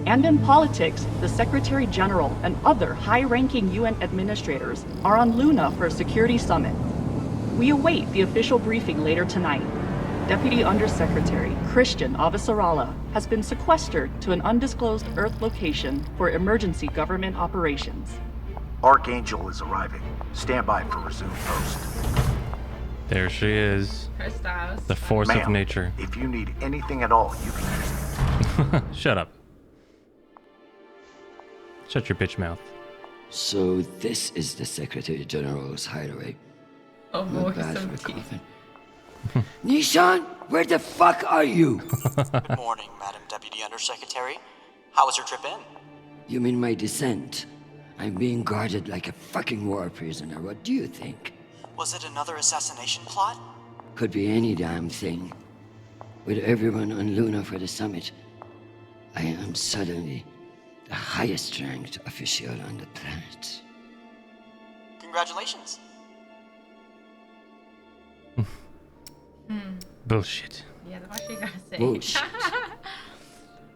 And in politics, the Secretary General and other high-ranking UN administrators are on Luna for a security summit. We await the official briefing later tonight. Deputy Undersecretary Chrisjen Avasarala has been sequestered to an undisclosed Earth location for emergency government operations. Archangel is arriving. Stand by for resume post. There she is. Her styles. The force of Ma'am, nature. if you need anything at all, you can use it. Shut up. Shut your bitch mouth. So this is the Secretary General's hideaway. Oh boy, Not bad so for a cute. coffin. Nishan, where the fuck are you? Good morning, Madam Deputy Undersecretary. How was your trip in? You mean my descent? I'm being guarded like a fucking war prisoner. What do you think? Was it another assassination plot? Could be any damn thing. With everyone on Luna for the summit, I am suddenly the highest ranked official on the planet. Congratulations. Bullshit. Yeah, that's what you gotta say. Bullshit.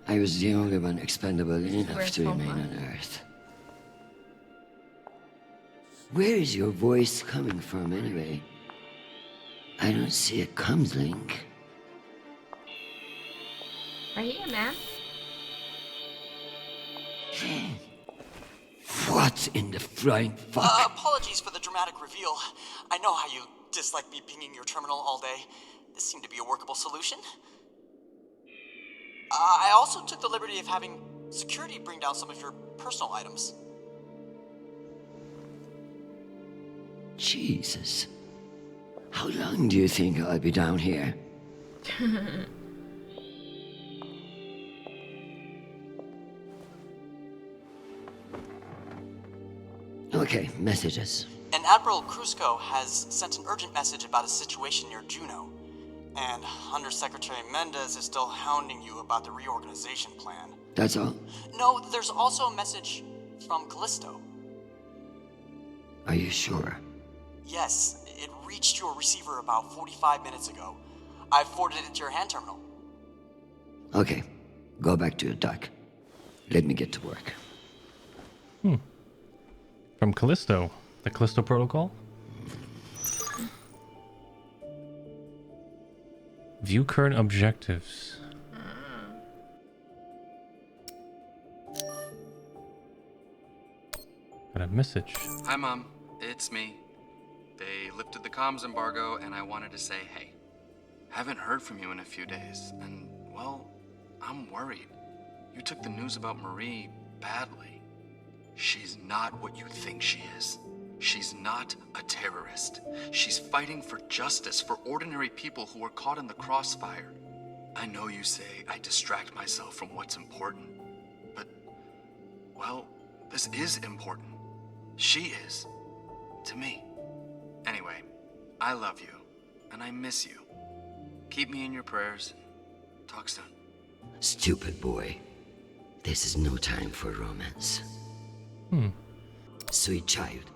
I was the only one expendable enough Where's to remain Mama? on Earth. Where is your voice coming from, anyway? I don't see a comms link. Right here, man. What in the flying fuck? Apologies for the dramatic reveal. I know how you dislike me pinging your terminal all day. This seemed to be a workable solution. I also took the liberty of having security bring down some of your personal items. Jesus. How long do you think I'll be down here? Okay, messages. And Admiral Kruzko has sent an urgent message about a situation near Juno. And Undersecretary Mendez is still hounding you about the reorganization plan. That's all? No, there's also a message from Callisto. Are you sure? Yes, it reached your receiver about 45 minutes ago. I forwarded it to your hand terminal. Okay, go back to your dock. Let me get to work. From Callisto. The Callisto Protocol? View current objectives. Got a message. Hi, Mom. It's me. They lifted the comms embargo, and I wanted to say hey. Haven't heard from you in a few days, and, well, I'm worried. You took the news about Marie badly. She's not what you think she is. She's not a terrorist. She's fighting for justice for ordinary people who are caught in the crossfire. I know you say I distract myself from what's important, but, well, this is important. She is. To me. Anyway, I love you, and I miss you. Keep me in your prayers. Talk soon. Stupid boy. This is no time for romance. Sweet child,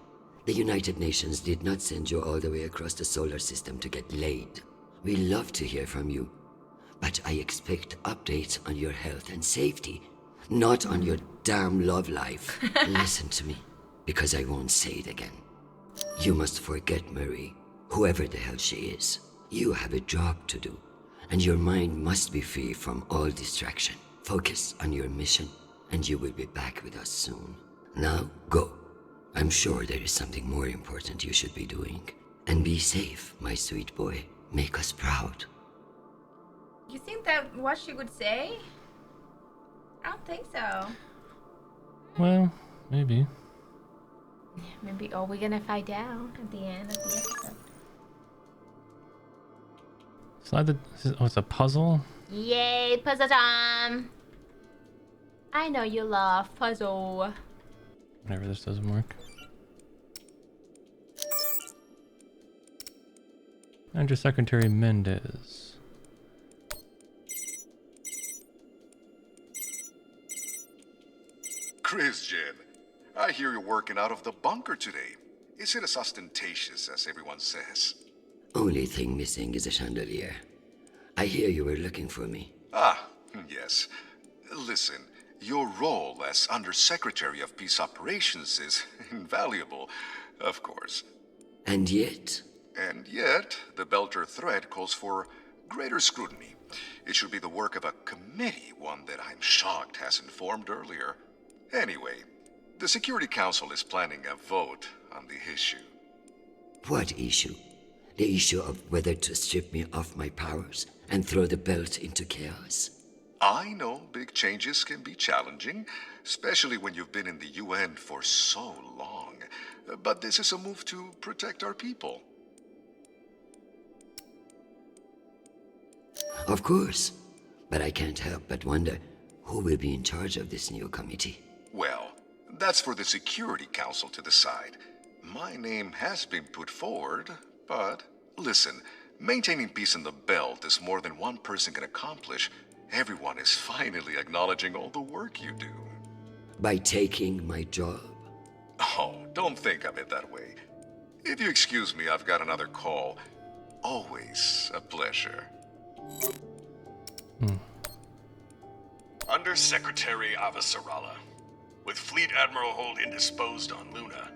the United Nations did not send you all the way across the solar system to get laid. We love to hear from you, but I expect updates on your health and safety, not on your damn love life. Listen to me, because I won't say it again. You must forget Marie, whoever the hell she is. You have a job to do, and your mind must be free from all distraction. Focus on your mission, and you will be back with us soon. Now, go. I'm sure there is something more important you should be doing. And be safe, my sweet boy. Make us proud. You think that what she would say? I don't think so. Well, maybe. Maybe, oh, we're gonna find out at the end of the episode. Slide the. Oh, it's a puzzle? Yay, puzzle time! I know you love puzzle. Whenever this doesn't work. Undersecretary Mendez. Chrisjen, I hear you're working out of the bunker today. Is it as ostentatious as everyone says? Only thing missing is a chandelier. I hear you were looking for me. Ah, yes. Listen, Your role as Undersecretary of Peace Operations is invaluable, of course. And yet, And yet, the Belter threat calls for greater scrutiny. It should be the work of a committee, one that I'm shocked hasn't formed earlier. Anyway, the Security Council is planning a vote on the issue. what issue? The issue of whether to strip me of my powers and throw the belt into chaos. I know big changes can be challenging, especially when you've been in the UN for so long. But this is a move to protect our people. Of course, but I can't help but wonder who will be in charge of this new committee. Well, that's for the Security Council to decide. My name has been put forward, but listen, maintaining peace in the belt is more than one person can accomplish. Everyone is finally acknowledging all the work you do. By taking my job? Oh, don't think of it that way. If you excuse me, I've got another call. Always a pleasure. Undersecretary Avasarala. With Fleet Admiral Holt indisposed on Luna,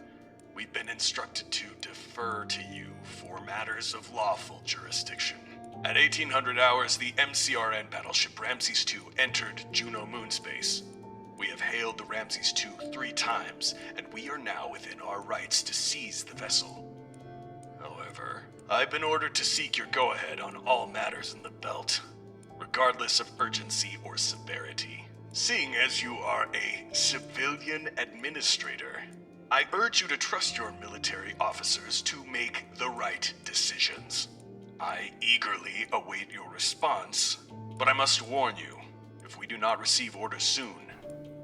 we've been instructed to defer to you for matters of lawful jurisdiction. At 1800 hours, the MCRN battleship Ramses II entered Juno moonspace. We have hailed the Ramses II 3 times, and we are now within our rights to seize the vessel. However, I've been ordered to seek your go-ahead on all matters in the belt, regardless of urgency or severity. Seeing as you are a civilian administrator, I urge you to trust your military officers to make the right decisions. I eagerly await your response, but I must warn you, if we do not receive orders soon,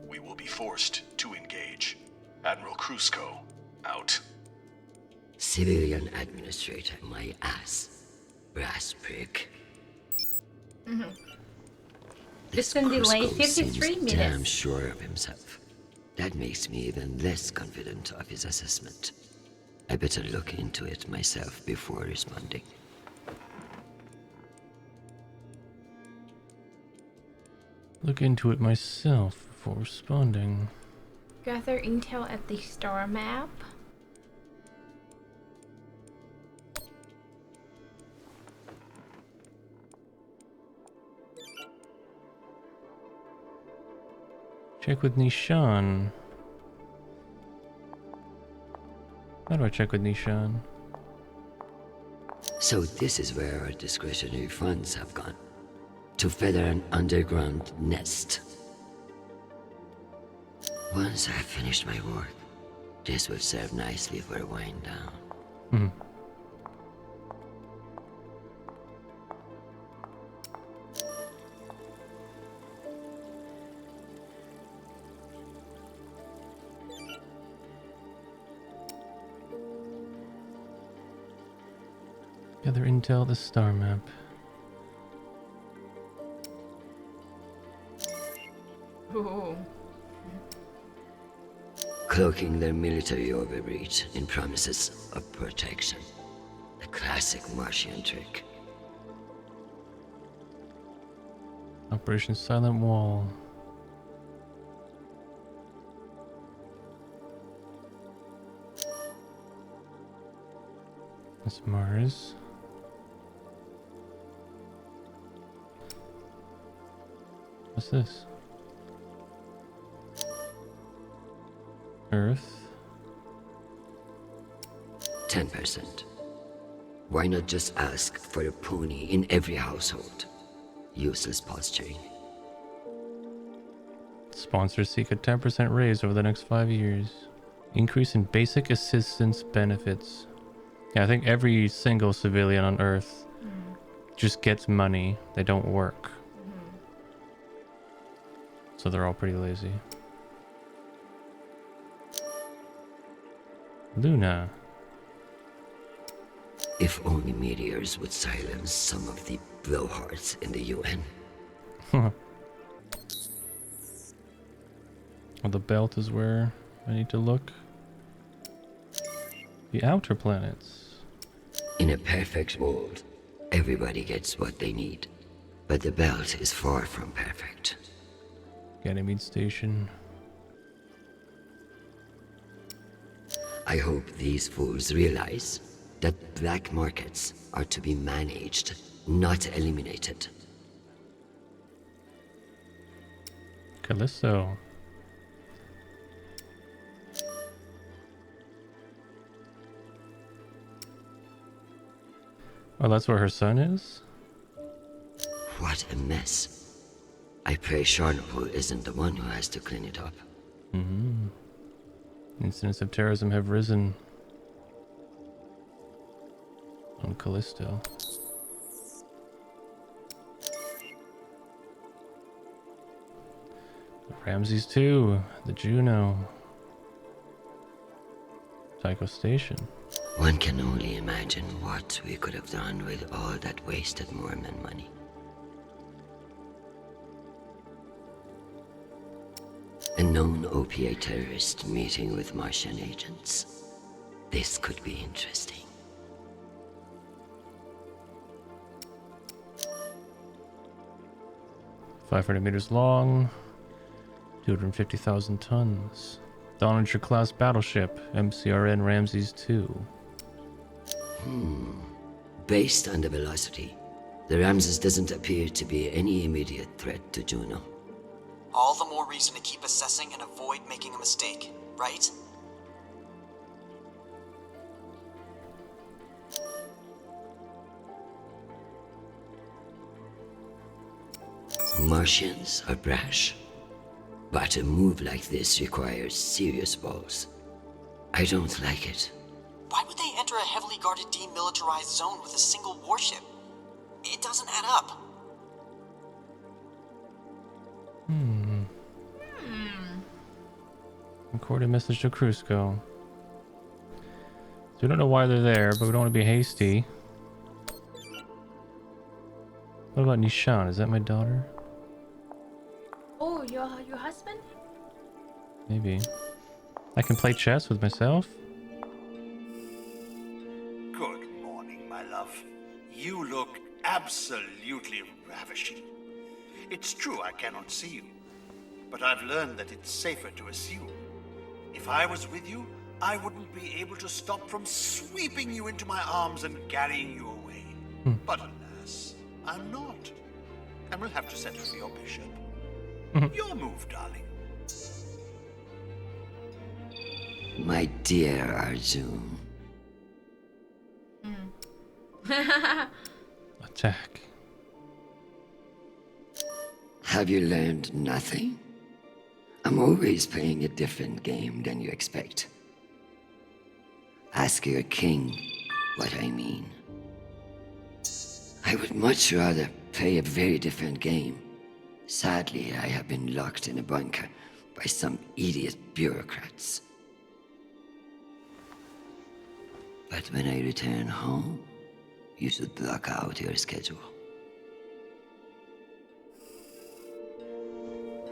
we will be forced to engage. Admiral Krusco, out. Civilian administrator, my ass. Brass prick. Listen delay, Krusco 53 seems damn minutes. sure of himself. That makes me even less confident of his assessment. I better look into it myself before responding. Look into it myself before responding. Gather intel at the star map. Check with Nishan. How do I check with Nishan? So this is where our discretionary funds have gone. To feather an underground nest. Once I've finished my work, this will serve nicely for a wind down. Gather intel, the star map. Ooh. Cloaking their military overreach in promises of protection. A classic Martian trick. Operation Silent Wall. That's Mars. What's this? Earth. 10%. Why not just ask for a pony in every household? Useless posturing. Sponsors seek a 10% raise over the next 5 years. Increase in basic assistance benefits. Yeah, I think every single civilian on Earth just gets money. They don't work. So they're all pretty lazy. Luna. If only meteors would silence some of the blowhards in the UN. Well, the belt is where I need to look. The outer planets. In a perfect world, everybody gets what they need. But the belt is far from perfect. Ganymede Station. I hope these fools realize that black markets are to be managed, not eliminated. Callisto. Oh, that's where her son is? What a mess. I pray Charnapol isn't the one who has to clean it up. Mm-hmm. Incidents of terrorism have risen on Callisto. Ramses 2, the Juno. Psycho Station. One can only imagine what we could have done with all that wasted Mormon money. A known opiate terrorist meeting with Martian agents. This could be interesting. .500 meters long, 250,000 tons. Donnager class battleship, MCRN Ramses 2. Based on the velocity, the Ramses doesn't appear to be any immediate threat to Juno. All the more reason to keep assessing and avoid making a mistake, right? Martians are brash, but a move like this requires serious balls. I don't like it. Why would they enter a heavily guarded demilitarized zone with a single warship? It doesn't add up. Record a message to Crusoe. So we don't know why they're there, but we don't want to be hasty. What about Nishan? Is that my daughter? Oh, your husband? Maybe. I can play chess with myself? Good morning, my love. You look absolutely ravishing. It's true I cannot see you, but I've learned that it's safer to assume. If I was with you, I wouldn't be able to stop from sweeping you into my arms and carrying you away. But alas, I'm not. And we'll have to settle for your bishop. Your move, darling. My dear Arjun. Attack. Have you learned nothing? I'm always playing a different game than you expect. Ask your king what I mean. I would much rather play a very different game. Sadly, I have been locked in a bunker by some idiot bureaucrats. But when I return home, you should block out your schedule.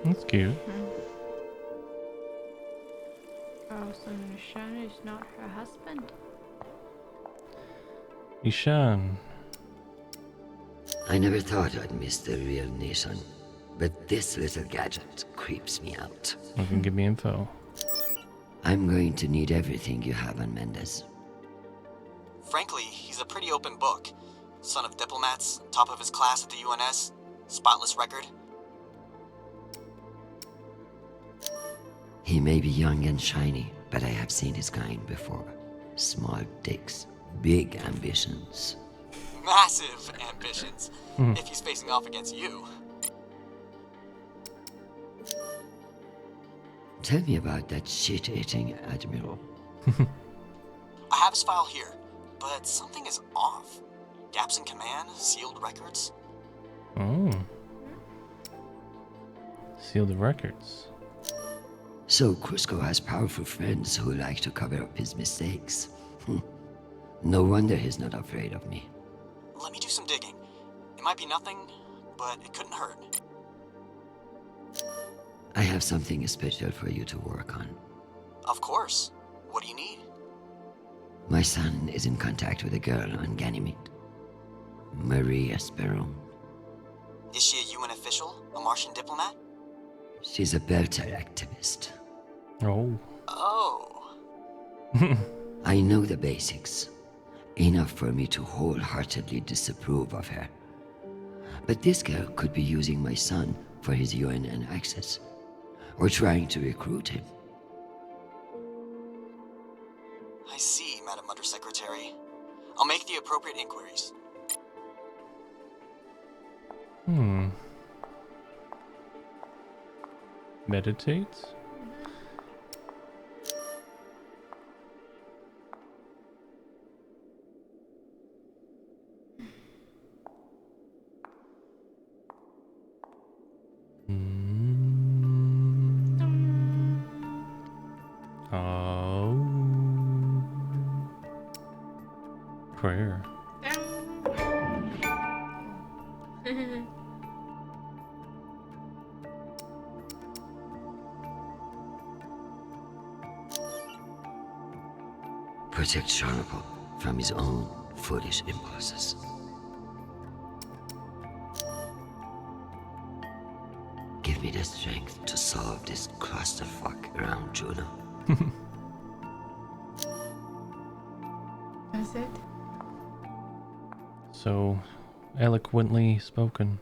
That's cute. Oh, so Nishan is not her husband. Nishan. I never thought I'd miss the real nation, but this little gadget creeps me out. You can give me info. I'm going to need everything you have on Mendez. Frankly, he's a pretty open book. Son of diplomats, top of his class at the UNS, spotless record. He may be young and shiny, but I have seen his kind before. Small dicks, big ambitions. Massive ambitions, if he's facing off against you. Tell me about that shit-eating admiral. I have his file here, but something is off. Gaps in command, sealed records. Oh. Sealed records. So Cusco has powerful friends who like to cover up his mistakes. No wonder he's not afraid of me. Let me do some digging. It might be nothing, but it couldn't hurt. I have something special for you to work on. Of course. What do you need? My son is in contact with a girl on Ganymede. Maria Sparrow. Is she a UN official? A Martian diplomat? She's a Berta activist. Oh. Oh. I know the basics. Enough for me to wholeheartedly disapprove of her. But this girl could be using my son for his UNN access. Or trying to recruit him. I see, Madam Undersecretary. I'll make the appropriate inquiries. Meditates? Oh. Prayer. Protect Sharpo from his own foolish impulses. Give me the strength to solve this clusterfuck around Juno. That's it? So eloquently spoken.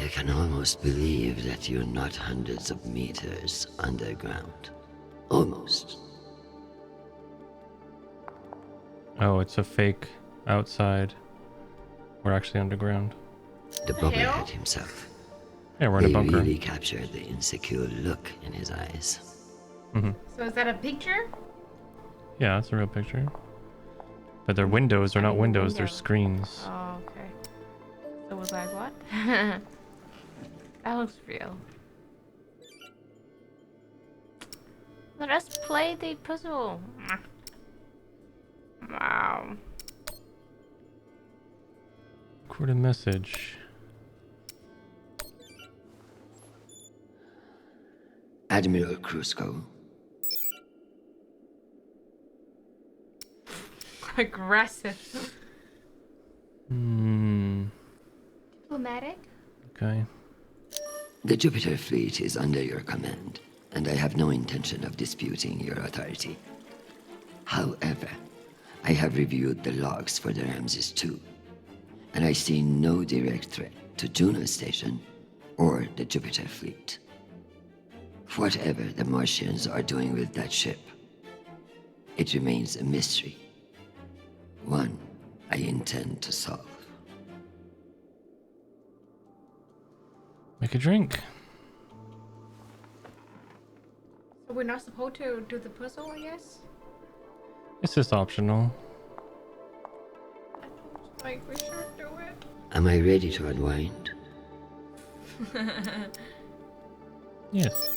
You can almost believe that you're not hundreds of meters underground. Almost. Oh, it's a fake outside. We're actually underground. The bubblehead himself. Yeah, we're in a He bunker. really captured the insecure look in his eyes. So is that a picture? Yeah, it's a real picture. But they're windows. They're not windows. They're Window. screens. Oh, okay. So it was like, what? That looks real. Let us play the puzzle. Wow. Record a message. Admiral Krusco, Aggressive. Diplomatic? Okay. the Jupiter fleet is under your command, and I have no intention of disputing your authority. However, I have reviewed the logs for the Ramses II, and I see no direct threat to Juno Station or the Jupiter fleet. Whatever the Martians are doing with that ship, it remains a mystery. One I intend to solve. Make a drink. So we're not supposed to do the puzzle, I guess? It's just optional. Like, we should do it. Am I ready to unwind? Yes.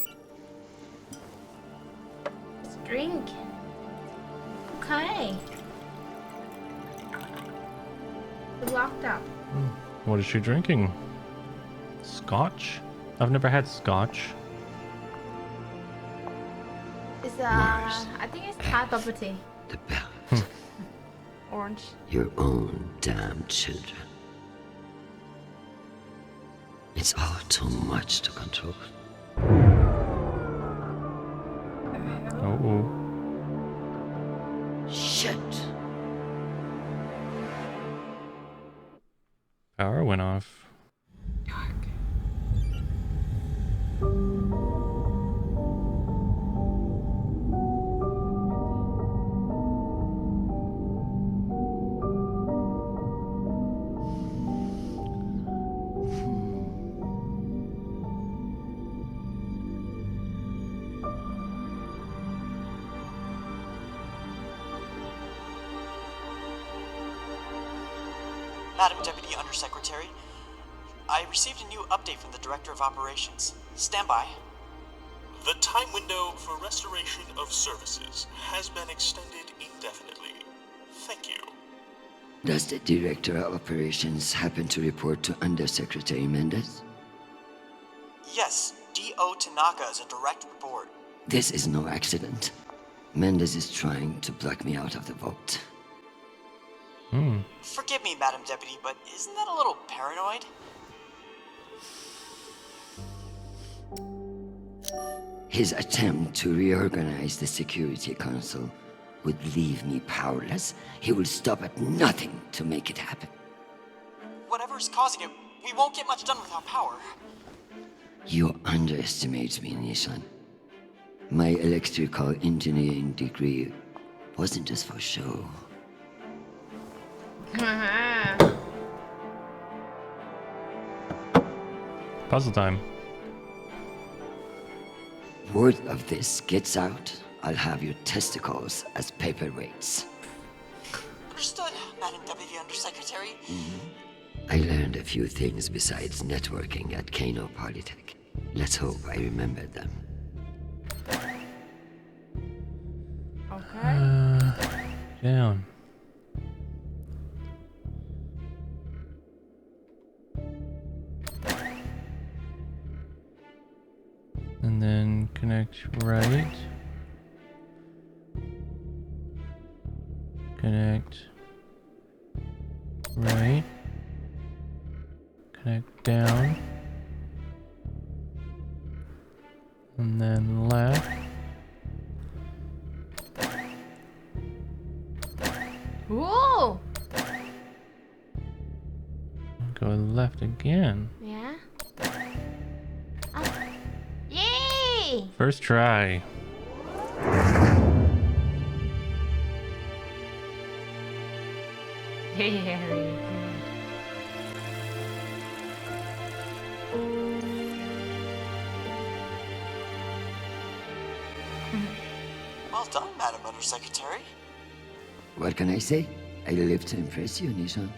Let's drink. Okay. We're locked up. What is she drinking? Scotch? I've never had scotch. It's Mars. I think it's hot bubble tea. The belt. Orange. Your own damn children. It's all too much to control. Oh. Shit! Power went off. Madam Deputy Undersecretary, I received a new update from the Director of Operations. Stand by. The time window for restoration of services has been extended indefinitely. Thank you. Does the Director of Operations happen to report to Undersecretary Mendez? Yes, D.O. Tanaka is a direct report. This is no accident. Mendez is trying to block me out of the vote. Forgive me, Madam Deputy, but isn't that a little paranoid? His attempt to reorganize the Security Council would leave me powerless. He will stop at nothing to make it happen. Whatever's causing it, we won't get much done without power. You underestimate me, Nishan. My electrical engineering degree wasn't just for show. Puzzle time. Word of this gets out, I'll have your testicles as paperweights. Understood, Madam Deputy Undersecretary. I learned a few things besides networking at Kano Polytech. Let's hope I remembered them. Okay. Down. And then connect right. Connect right. Connect down. And then left. Cool. Go left again. Yeah. Yay! First try. Very good. Well done, Madam Undersecretary. What can I say? I live to impress you, Nishan.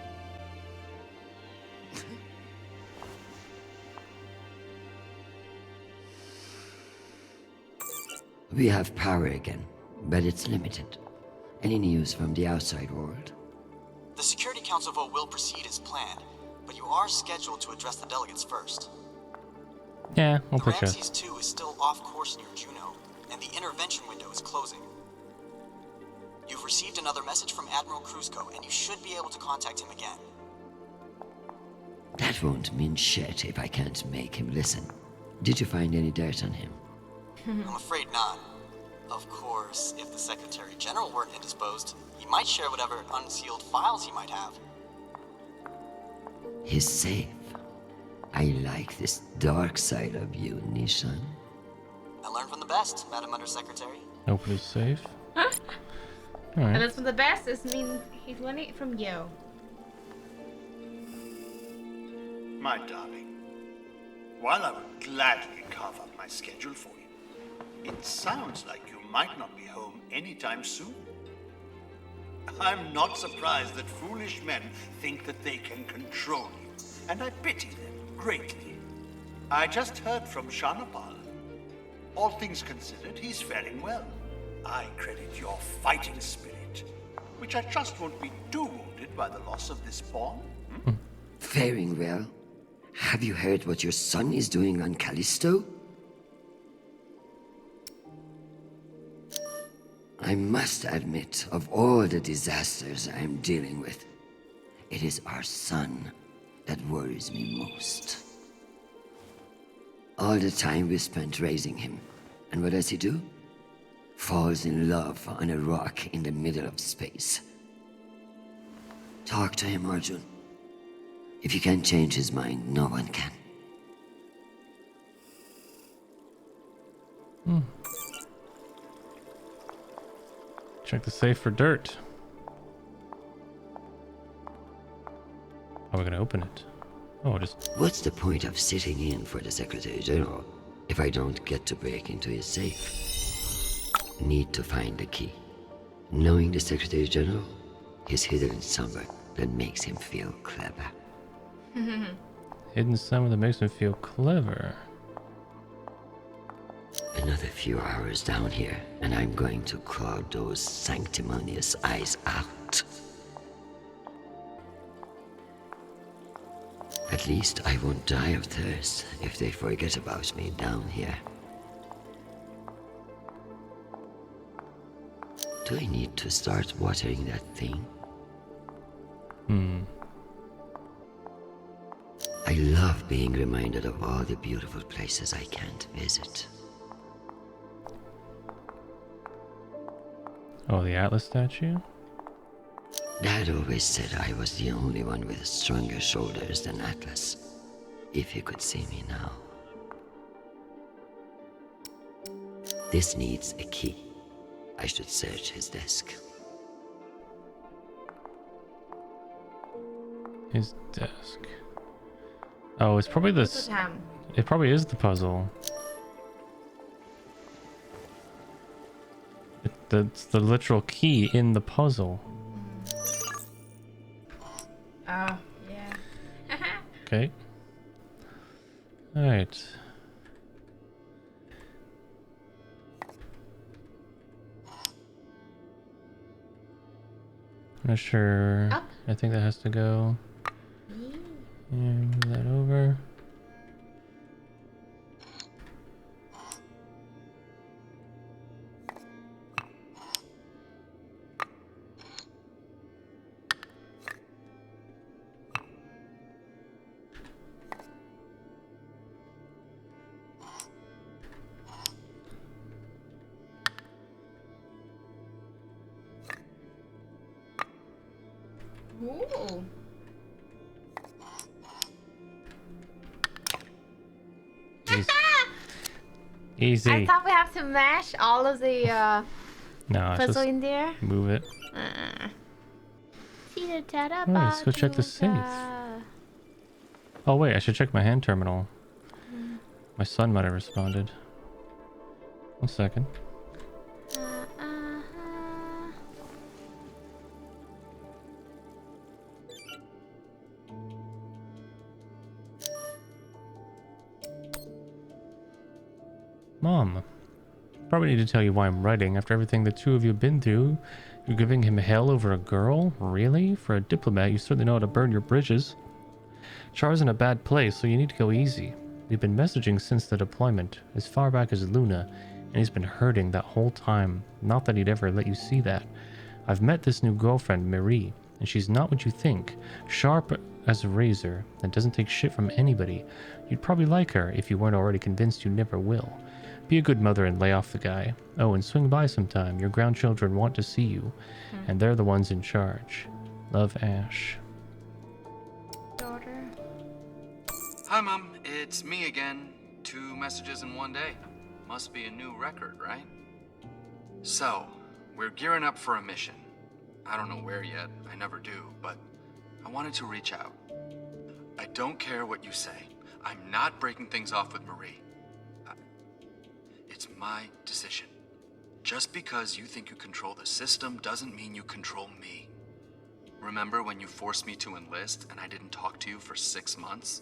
We have power again, but it's limited. Any news from the outside world? The Security Council vote will proceed as planned, but you are scheduled to address the delegates first. Yeah, I'll The push it. Ramses 2 is still off course near Juno, and the intervention window is closing. You've received another message from Admiral Kruzko, and you should be able to contact him again. That won't mean shit if I can't make him listen. Did you find any dirt on him? I'm afraid not. Of course, if the Secretary General weren't indisposed, he might share whatever unsealed files he might have. He's safe. I like this dark side of you, Nishan. I learned from the best, Madam Undersecretary. Nobody's safe. And Alright. that's from the best. This means he's learning it from you. My darling, while I would gladly carve up my schedule for you, it sounds like you might not be home anytime soon. I'm not surprised that foolish men think that they can control you, and I pity them greatly. I just heard from Shanapal. All things considered, he's faring well. I credit your fighting spirit, which I trust won't be too wounded by the loss of this pawn. Faring well? Have you heard what your son is doing on Callisto? I must admit, of all the disasters I'm dealing with, it is our son that worries me most. All the time we spent raising him, and what does he do? Falls in love on a rock in the middle of space. Talk to him, Arjun. If you can't change his mind, no one can. Check the safe for dirt. How are we gonna open it? Oh, just What's the point of sitting in for the Secretary General if I don't get to break into his safe? Need to find the key. Knowing the Secretary General, he's hidden somewhere that makes him feel clever. hidden somewhere that makes him feel clever. Another few hours down here, and I'm going to claw those sanctimonious eyes out. At least I won't die of thirst if they forget about me down here. Do I need to start watering that thing? I love being reminded of all the beautiful places I can't visit. Oh, the Atlas statue? Dad always said I was the only one with stronger shoulders than Atlas. If you could see me now. This needs a key. I should search his desk. His desk. Oh, it's probably this. It probably is the puzzle. That's the literal key in the puzzle. Oh, yeah. Okay. Alright. I'm not sure. Up. I think that has to go. Yeah, move that over. Ooh. Easy. I thought we have to mash all of the No, it's puzzle just in there. move it. Alright, Let's go check the safe. Oh wait, I should check my hand terminal. My son might have responded. 1 second. Mom, probably need to tell you why I'm writing. After everything the two of you have been through, you're giving him hell over a girl? Really? For a diplomat, you certainly know how to burn your bridges. Char's in a bad place, so you need to go easy. We've been messaging since the deployment, as far back as Luna, and he's been hurting that whole time. Not that he'd ever let you see that. I've met this new girlfriend, Marie, and she's not what you think. Sharp as a razor, and doesn't take shit from anybody. You'd probably like her if you weren't already convinced you never will. Be a good mother and lay off the guy. Oh, and swing by sometime. Your grandchildren want to see you, and they're the ones in charge. Love, Ash. Daughter. Hi, Mom. It's me again. 2 messages in 1 day. Must be a new record, right? So, we're gearing up for a mission. I don't know where yet. I never do, but I wanted to reach out. I don't care what you say. I'm not breaking things off with Marie. It's my decision. Just because you think you control the system doesn't mean you control me. Remember when you forced me to enlist and I didn't talk to you for 6 months?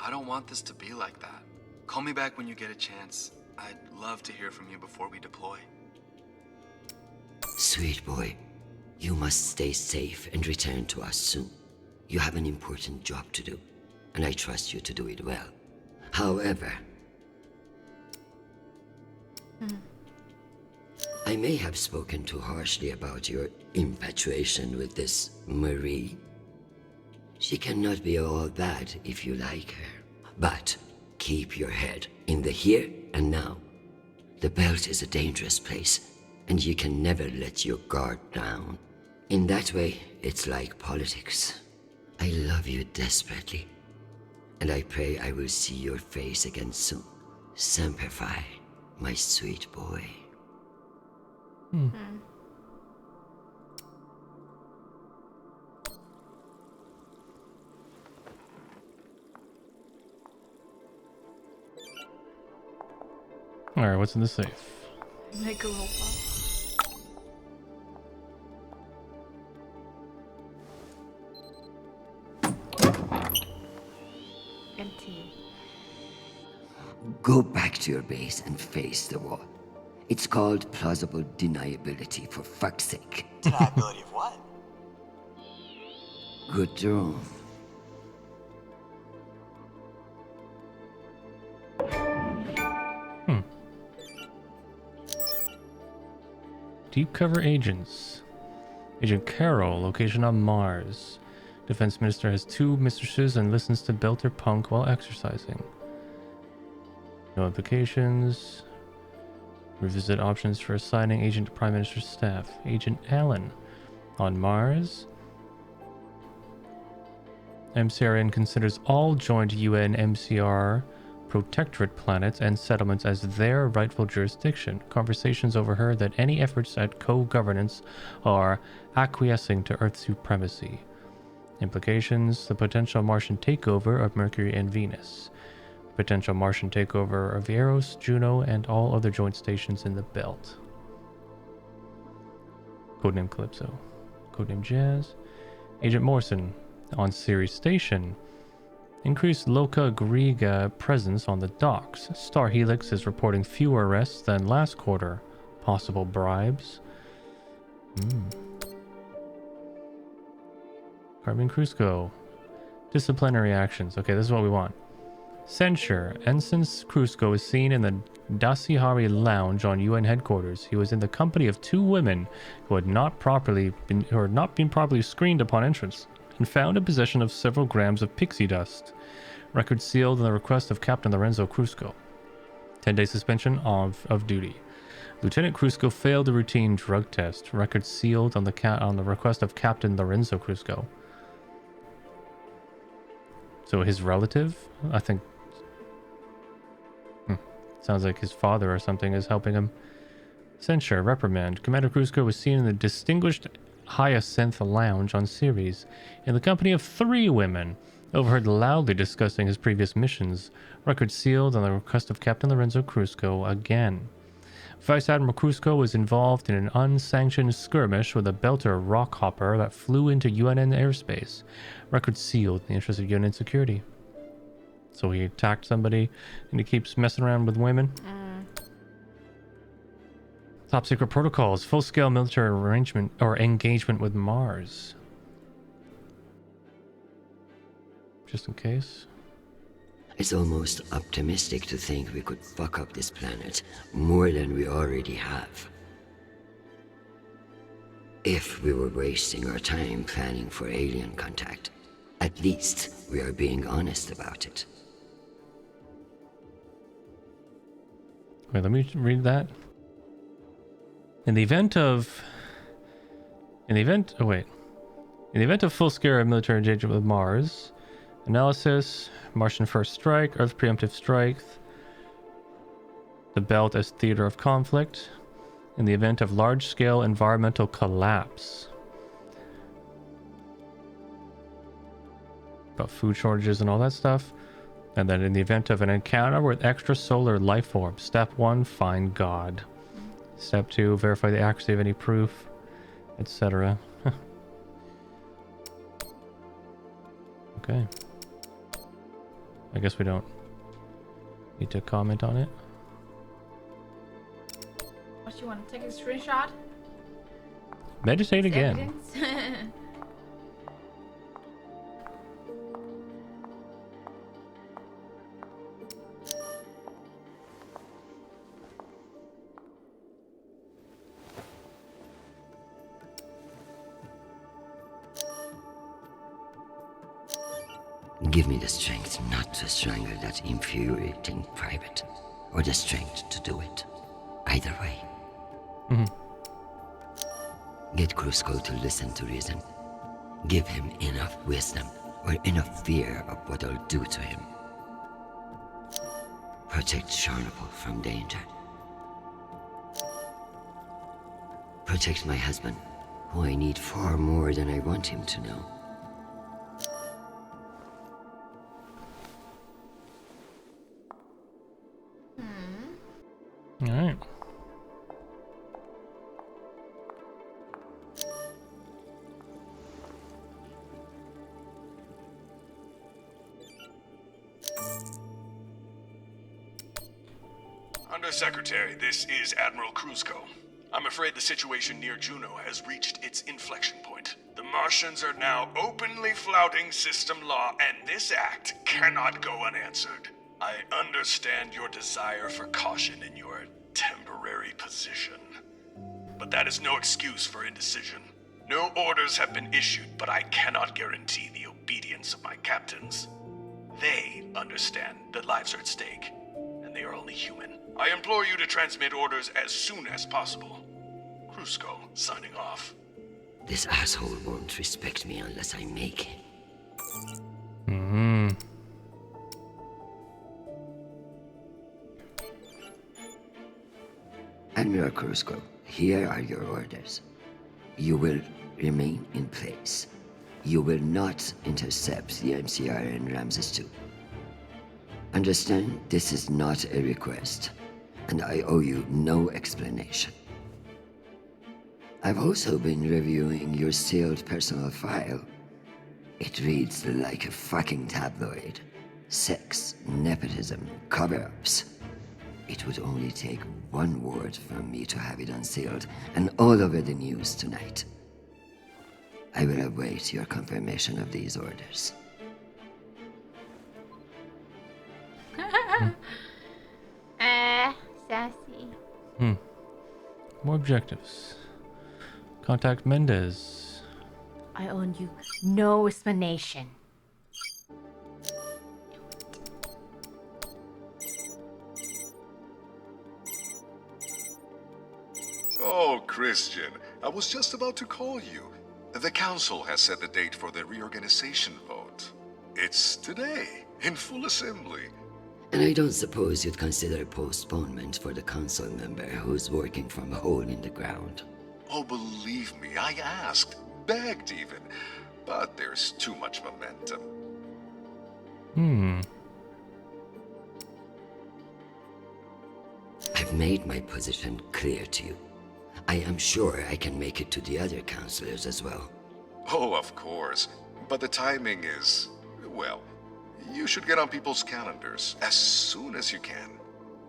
I don't want this to be like that. Call me back when you get a chance. I'd love to hear from you before we deploy. Sweet boy, you must stay safe and return to us soon. You have an important job to do, and I trust you to do it well. However, I may have spoken too harshly about your infatuation with this Marie. She cannot be all bad if you like her. But keep your head in the here and now. The belt is a dangerous place, and you can never let your guard down. In that way, it's like politics. I love you desperately, and I pray I will see your face again soon. Semper Fi, my sweet boy. Alright, what's in the safe? Make a robot. Empty. Go back to your base and face the wall. It's called plausible deniability, for fuck's sake. Deniability of what? Good draw. Deep cover agents. Agent Carol, location on Mars. Defense Minister has 2 mistresses and listens to Belter Punk while exercising. No implications. Revisit options for assigning agent to Prime Minister's staff. Agent Allen. On Mars. MCRN considers all joint UN-MCR protectorate planets and settlements as their rightful jurisdiction. Conversations overheard that any efforts at co-governance are acquiescing to Earth supremacy. Implications: the potential Martian takeover of Mercury and Venus. Potential Martian takeover of Eros, Juno, and all other joint stations in the belt. Codename Calypso. Codename Jazz. Agent Morrison on Ceres Station. Increased Loca Griega presence on the docks. Star Helix is reporting fewer arrests than last quarter. Possible bribes. Carmen Crusoe. Disciplinary actions. Okay, this is what we want. Censure. Ensign Crusoe is seen in the Dasihari Lounge on UN headquarters. He was in the company of 2 women who had not been properly screened upon entrance, and found in possession of several grams of pixie dust. Record sealed on the request of Captain Lorenzo Crusoe. 10-day suspension of duty. Lieutenant Crusoe failed a routine drug test. Record sealed on the request of Captain Lorenzo Crusoe. So his relative, I think, sounds like his father or something, is helping him. Censure, reprimand. Commander Crusoe was seen in the distinguished Hyacinth Lounge on Ceres in the company of 3 women, overheard loudly discussing his previous missions. Record sealed on the request of Captain Lorenzo Crusoe again. Vice Admiral Crusoe was involved in an unsanctioned skirmish with a Belter rockhopper that flew into UNN airspace. Record sealed in the interest of UNN security. So he attacked somebody and he keeps messing around with women. Top secret protocols. Full-scale military arrangement or engagement with Mars. Just in case. It's almost optimistic to think we could fuck up this planet more than we already have. If we were wasting our time planning for alien contact, at least we are being honest about it. Wait, let me read that. In the event of full-scale military engagement with Mars, analysis, Martian first strike, Earth preemptive strike, the belt as theater of conflict, in the event of large-scale environmental collapse. About food shortages and all that stuff. And then in the event of an encounter with extrasolar life forms, step 1, find God. Step 2, verify the accuracy of any proof, etc. Okay. I guess we don't need to comment on it. What, you want to take a screenshot? Meditate It's again. evidence. Give me the strength not to strangle that infuriating private, or the strength to do it. Either way. Get Crusoe to listen to reason. Give him enough wisdom, or enough fear of what I'll do to him. Protect Charnable from danger. Protect my husband, who I need far more than I want him to know. All right. Undersecretary, this is Admiral Crusoe. I'm afraid the situation near Juno has reached its inflection point. The Martians are now openly flouting system law, and this act cannot go unanswered. I understand your desire for caution in your temporary position, but that is no excuse for indecision. No orders have been issued, but I cannot guarantee the obedience of my captains. They understand that lives are at stake, and they are only human. I implore you to transmit orders as soon as possible. Krusko, signing off. This asshole won't respect me unless I make him. Admiral Krusko, here are your orders. You will remain in place. You will not intercept the MCR in Ramses II. Understand, this is not a request, and I owe you no explanation. I've also been reviewing your sealed personal file. It reads like a fucking tabloid. Sex, nepotism, cover-ups. It would only take one word from me to have it unsealed and all over the news tonight. I will await your confirmation of these orders. Sassy. More objectives. Contact Mendez. I owe you no explanation. Oh, Chrisjen, I was just about to call you. The council has set the date for the reorganization vote. It's today, in full assembly. And I don't suppose you'd consider a postponement for the council member who's working from a hole in the ground. Oh, believe me, I asked, begged even. But there's too much momentum. I've made my position clear to you. I am sure I can make it to the other councilors as well. Oh, of course. But the timing is, well, you should get on people's calendars as soon as you can.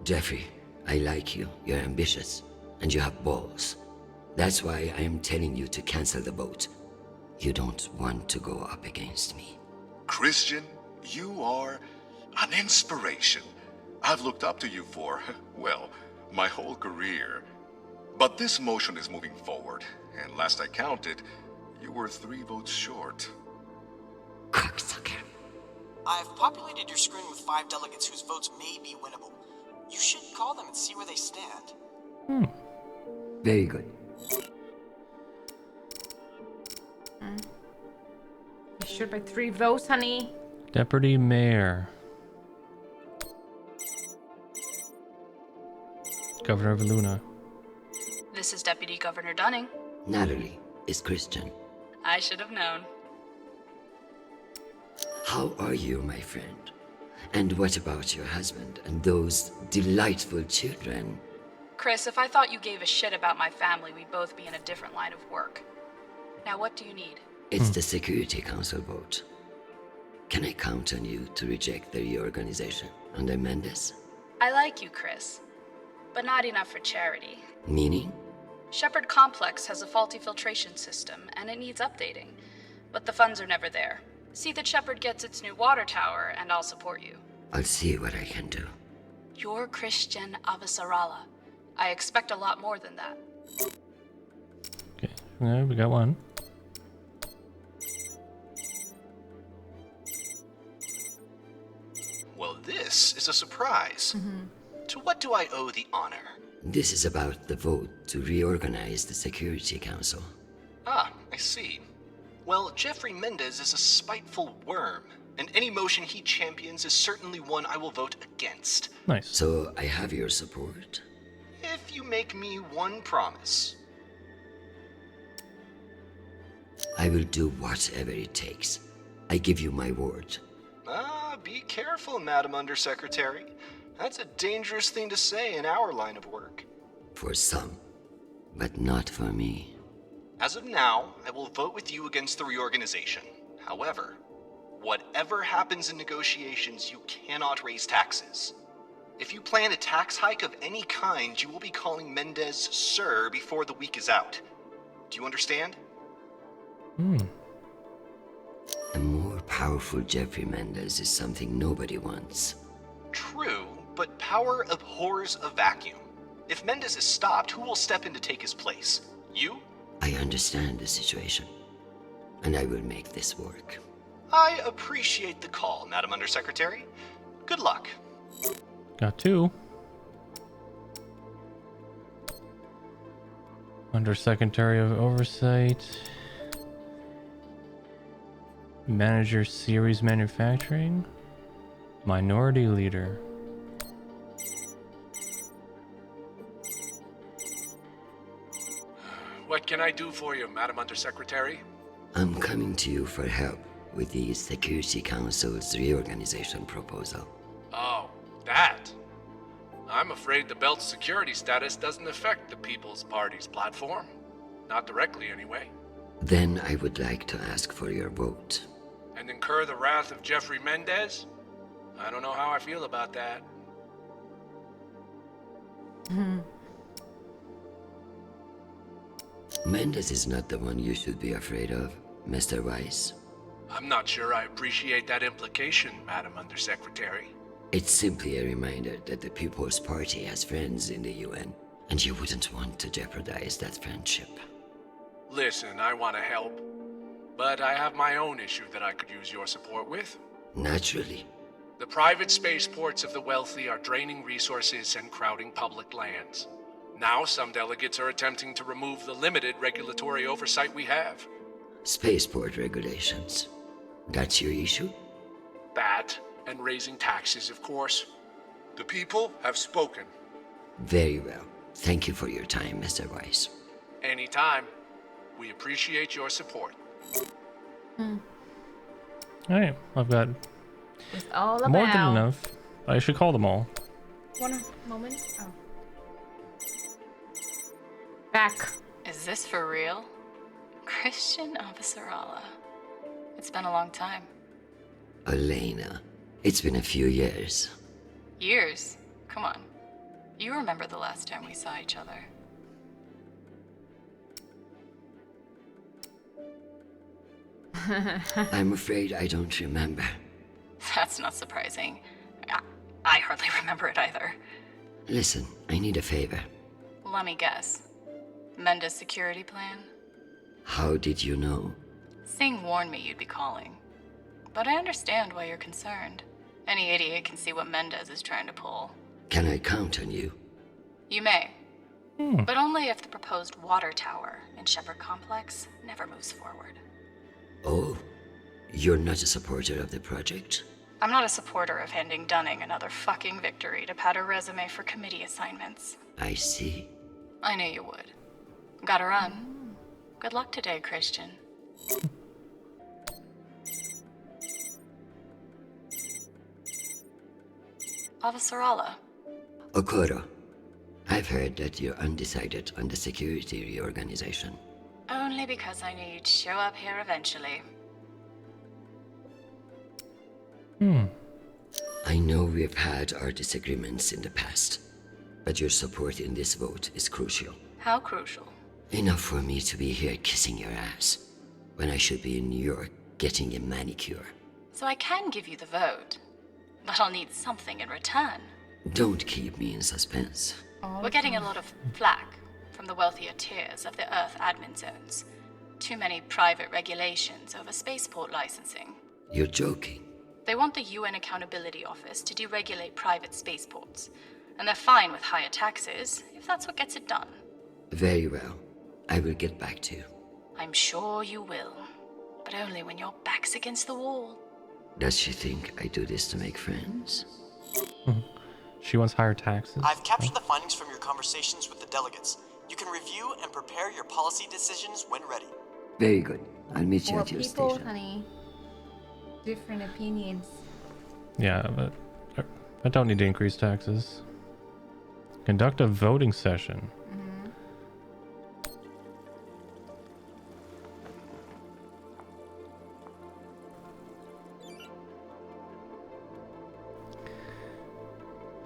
Jeffrey, I like you. You're ambitious. And you have balls. That's why I am telling you to cancel the vote. You don't want to go up against me. Chrisjen, you are an inspiration. I've looked up to you for, well, my whole career. But this motion is moving forward, and last I counted, you were 3 votes short. Cocksucker. I've populated your screen with 5 delegates whose votes may be winnable. You should call them and see where they stand. Very good. You should by 3 votes, honey. Deputy Mayor. Governor of Luna. This is Deputy Governor Dunning. Natalie is Chrisjen. I should have known. How are you, my friend? And what about your husband and those delightful children? Chris, if I thought you gave a shit about my family, we'd both be in a different line of work. Now, what do you need? It's the Security Council vote. Can I count on you to reject the reorganization under Mendez? I like you, Chris, but not enough for charity. Meaning? Shepherd Complex has a faulty filtration system, and it needs updating. But the funds are never there. See that Shepherd gets its new water tower, and I'll support you. I'll see what I can do. You're Chrisjen Avasarala. I expect a lot more than that. Okay, yeah, we got one. Well, this is a surprise. To what do I owe the honor? This is about the vote to reorganize the Security Council. Ah, I see. Well, Jeffrey Mendez is a spiteful worm, and any motion he champions is certainly one I will vote against. Nice. So I have your support? If you make me one promise. I will do whatever it takes. I give you my word. Ah, be careful, Madam Undersecretary. That's a dangerous thing to say in our line of work. For some, but not for me. As of now, I will vote with you against the reorganization. However, whatever happens in negotiations, you cannot raise taxes. If you plan a tax hike of any kind, you will be calling Mendez Sir before the week is out. Do you understand? A more powerful Jeffrey Mendez is something nobody wants. True, but power abhors a vacuum. If Mendez is stopped, who will step in to take his place? You I understand the situation, and I will make this work. I appreciate the call, Madam Undersecretary. Good luck. Got 2. Undersecretary of Oversight. Manager Series Manufacturing. Minority Leader. What can I do for you, Madam Undersecretary? I'm coming to you for help with the Security Council's reorganization proposal. Oh, that. I'm afraid the belt's security status doesn't affect the People's Party's platform. Not directly, anyway. Then I would like to ask for your vote. And incur the wrath of Jeffrey Mendez? I don't know how I feel about that. Mendez is not the one you should be afraid of, Mr. Weiss. I'm not sure I appreciate that implication, Madam Undersecretary. It's simply a reminder that the People's Party has friends in the UN, and you wouldn't want to jeopardize that friendship. Listen, I want to help, but I have my own issue that I could use your support with. Naturally. The private spaceports of the wealthy are draining resources and crowding public lands. Now some delegates are attempting to remove the limited regulatory oversight we have. Spaceport regulations. That's your issue? That, and raising taxes, of course. The people have spoken. Very well. Thank you for your time, Mr. Weiss. Anytime. We appreciate your support. Alright, I've got It's all about. more than enough. I should call them all. One moment. Oh. Back. Is this for real? Chrisjen Avasarala. It's been a long time. Elena, it's been a few years. Years? Come on. You remember the last time we saw each other. I'm afraid I don't remember. That's not surprising. I hardly remember it either. Listen, I need a favor. Let me guess. Mendez security plan? How did you know? Singh warned me you'd be calling. But I understand why you're concerned. Any idiot can see what Mendez is trying to pull. Can I count on you? You may. But only if the proposed water tower in Shepherd Complex never moves forward. Oh, you're not a supporter of the project? I'm not a supporter of handing Dunning another fucking victory to pad her resume for committee assignments. I see. I knew you would. Gotta run. Good luck today, Chrisjen. Avasarala. Okoro, I've heard that you're undecided on the security reorganization. Only because I knew you'd show up here eventually. I know we've had our disagreements in the past, but your support in this vote is crucial. How crucial? Enough for me to be here kissing your ass, when I should be in New York getting a manicure. So I can give you the vote, but I'll need something in return. Don't keep me in suspense. We're getting a lot of flack from the wealthier tiers of the Earth admin zones. Too many private regulations over spaceport licensing. You're joking. They want the UN Accountability Office to deregulate private spaceports, and they're fine with higher taxes if that's what gets it done. Very well. I will get back to you. I'm sure you will, but only when your back's against the wall. Does she think I do this to make friends? She wants higher taxes. I've captured the findings from your conversations with the delegates. You can review and prepare your policy decisions when ready. Very good. I'll meet you More at your people, station. honey. Different opinions. Yeah, but I don't need to increase taxes. Conduct a voting session.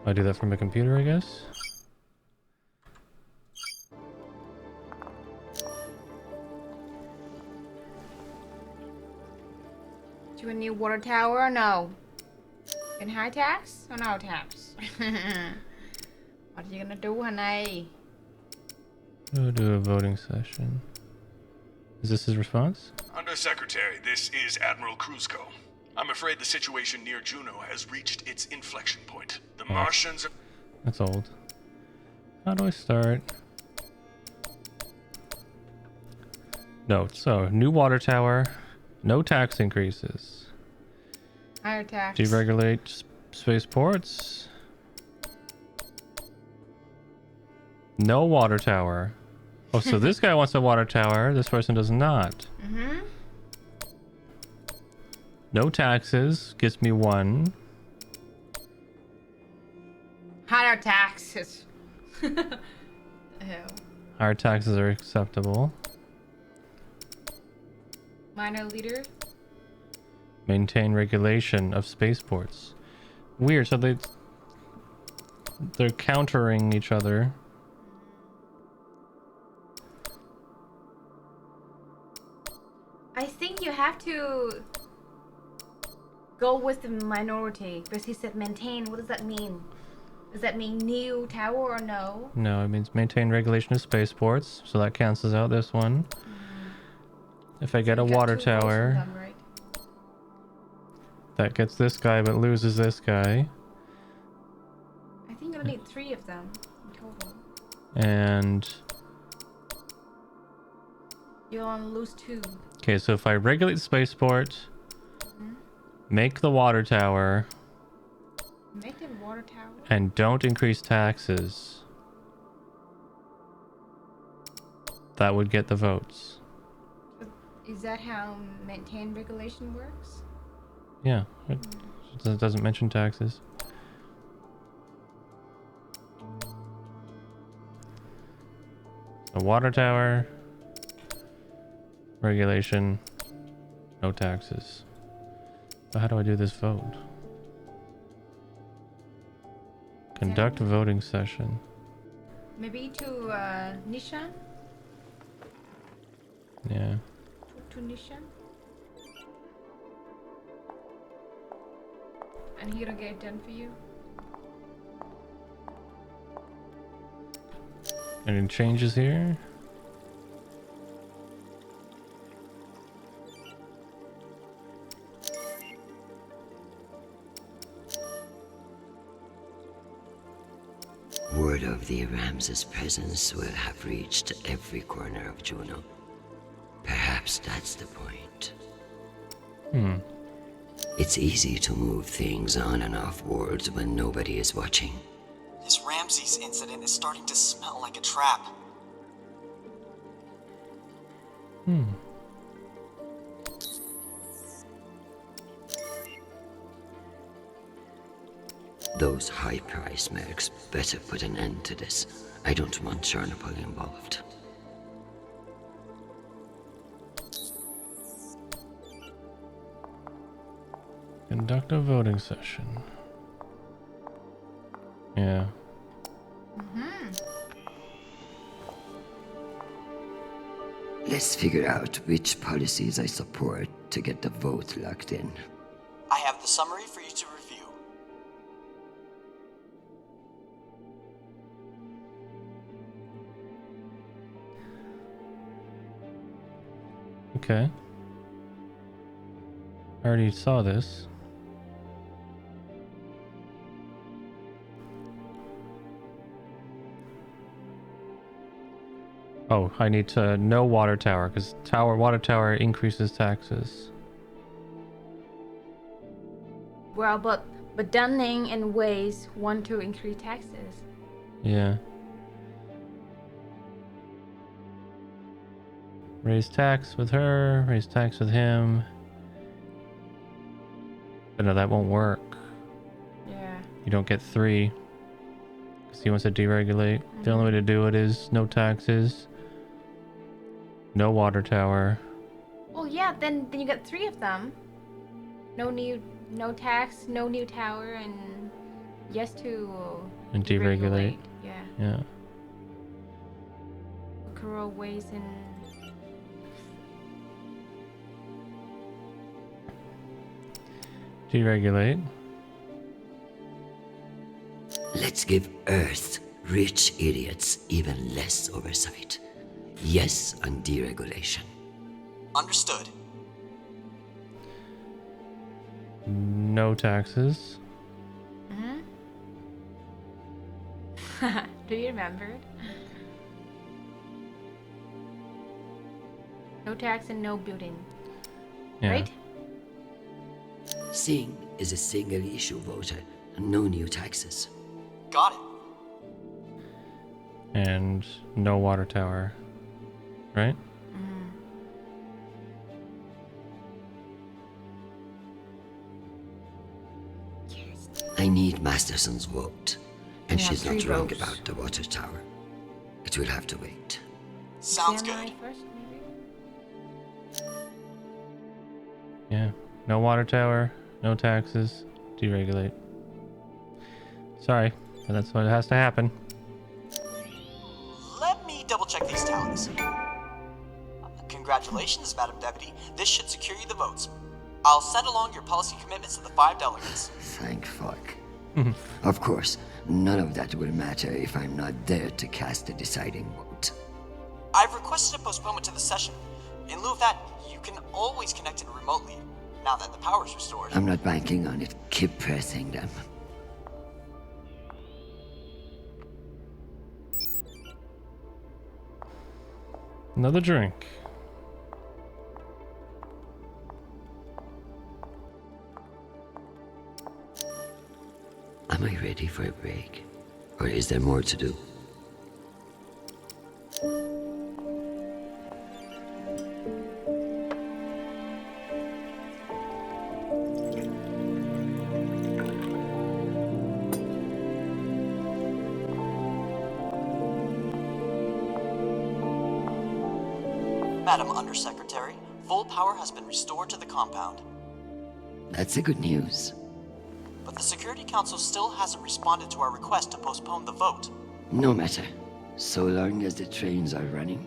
I do that from a computer, I guess. Do a new water tower or no? In high tax or no tax? What are you gonna do, honey? We'll do a voting session. Is this his response? Undersecretary, this is Admiral Kruzko. I'm afraid the situation near Juno has reached its inflection point. The Martians are... That's old. How do I start? No, so new water tower, no tax increases. Higher tax. Deregulate spaceports. No water tower. Oh, so this guy wants a water tower. This person does not. Mm-hmm. No taxes. Gets me 1. Higher taxes. Ew. Higher taxes are acceptable. Minor leader. Maintain regulation of spaceports. Weird. So they're countering each other. I think you have to go with the minority because he said maintain. What does that mean? Does that mean new tower or no? No, it means maintain regulation of spaceports. So that cancels out this one. If I get a water tower, them, right? that gets this guy but loses this guy. I think you'll need 3 of them in total. And You'll only lose 2. okay, so if I regulate the spaceport, make the water tower, Make the water tower. and don't increase taxes, that would get the votes. Is that how maintain regulation works? Yeah, it doesn't mention taxes. A water tower, regulation, no taxes. So how do I do this vote? Conduct voting session. Maybe to Nisha? Yeah. To Nisha? And he'll get it done for you. Any changes here? Word of the Ramses' presence will have reached every corner of Juno. Perhaps that's the point. It's easy to move things on and off worlds when nobody is watching. This Ramses incident is starting to smell like a trap. Those high-price mercs better put an end to this. I don't want Chernobyl involved. Conduct a voting session. Yeah. Let's figure out which policies I support to get the vote locked in. I have the summary for you to review. Okay. I already saw this. Oh, I need to know water tower because water tower increases taxes. Well, but Dunning and Ways want to increase taxes. Yeah. Raise tax with her, raise tax with him. But no, that won't work. Yeah. You don't get 3. Because he wants to deregulate. The only way to do it is no taxes. No water tower. Well, yeah, then you get 3 of them. No tax, no new tower, and yes to And deregulate. Yeah. Yeah. Corral Ways and Deregulate. Let's give Earth rich idiots even less oversight. Yes on deregulation. Understood. No taxes. Do you remember it? No tax and no building. Yeah. Right? Singh is a single-issue voter, and no new taxes. Got it. And no water tower. Right? I need Masterson's vote, and We have she's not 3 wrong votes. about the water tower. It will have to wait. Sounds Samurai good. first, maybe? Yeah. No water tower, no taxes, deregulate. Sorry, but that's what has to happen. Let me double check these tallies. Congratulations, Madam Deputy. This should secure you the votes. I'll send along your policy commitments to the 5 delegates. Thank fuck. Of course, none of that will matter if I'm not there to cast the deciding vote. I've requested a postponement to the session. In lieu of that, you can always connect in remotely, now that the power's restored. I'm not banking on it. Keep pressing them. Another drink. Am I ready for a break? Or is there more to do? Madam Undersecretary, full power has been restored to the compound. That's the good news. But the Security Council still hasn't responded to our request to postpone the vote. No matter. So long as the trains are running,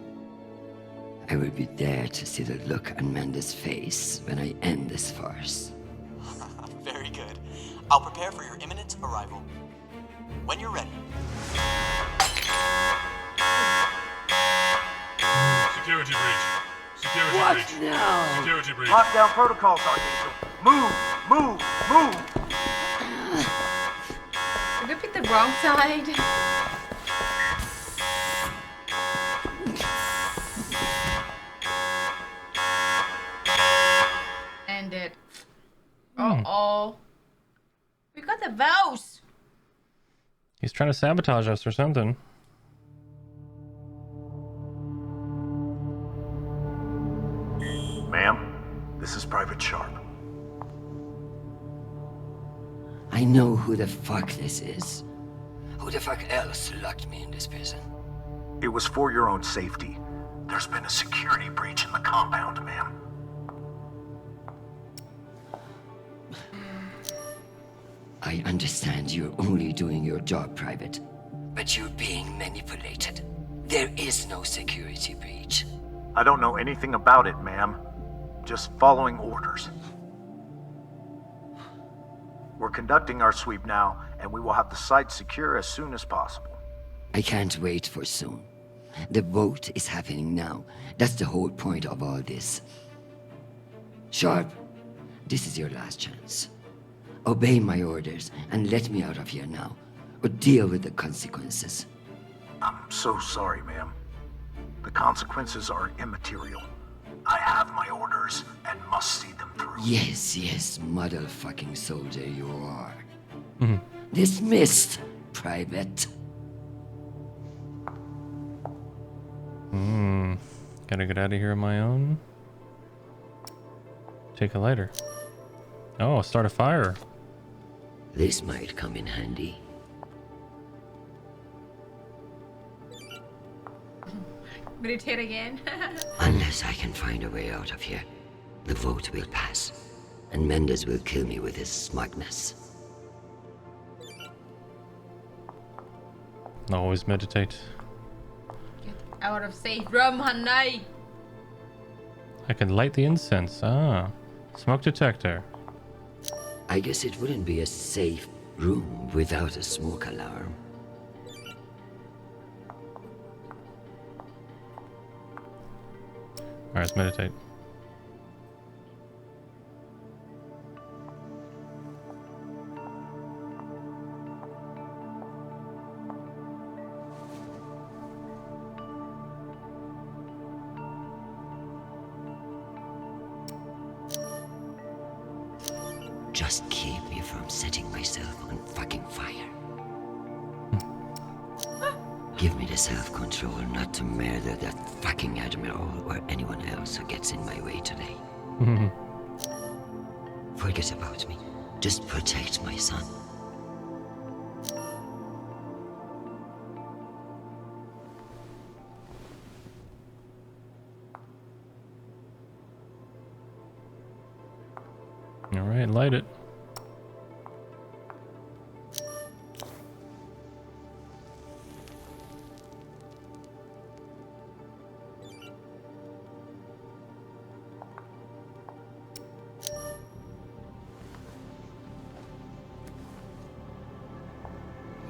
I will be there to see the look on Amanda's face when I end this farce. Very good. I'll prepare for your imminent arrival. When you're ready. Security breach. Security What breach. now? Security breach. Lock down protocols, Archangel. Move! Move! Move! Did we pick the wrong side? End it. Uh-oh. We got the vows. He's trying to sabotage us or something. Ma'am, this is Private Sharp. I know who the fuck this is. Who the fuck else locked me in this prison? It was for your own safety. There's been a security breach in the compound, ma'am. I understand you're only doing your job, Private. But you're being manipulated. There is no security breach. I don't know anything about it, ma'am. Just following orders. We're conducting our sweep now, and we will have the site secure as soon as possible. I can't wait for soon. The vote is happening now. That's the whole point of all this. Sharp, this is your last chance. Obey my orders and let me out of here now, or deal with the consequences. I'm so sorry, ma'am. The consequences are immaterial. I have my orders and must see them through. Yes, motherfucking soldier you are. Dismissed, Private. Gotta get out of here on my own. Take a lighter. Oh, start a fire. This might come in handy. Meditate again. Unless I can find a way out of here, the vote will pass, and Mendes will kill me with his smugness. Always meditate. Get out of safe room, honey. I can light the incense. Ah, smoke detector. I guess it wouldn't be a safe room without a smoke alarm. Alright, let's meditate. just keep me from setting myself on fucking fire. Give me the self-control not to murder that fucking Admiral or anyone else who gets in my way today. Forget about me. Just protect my son. All right, light it.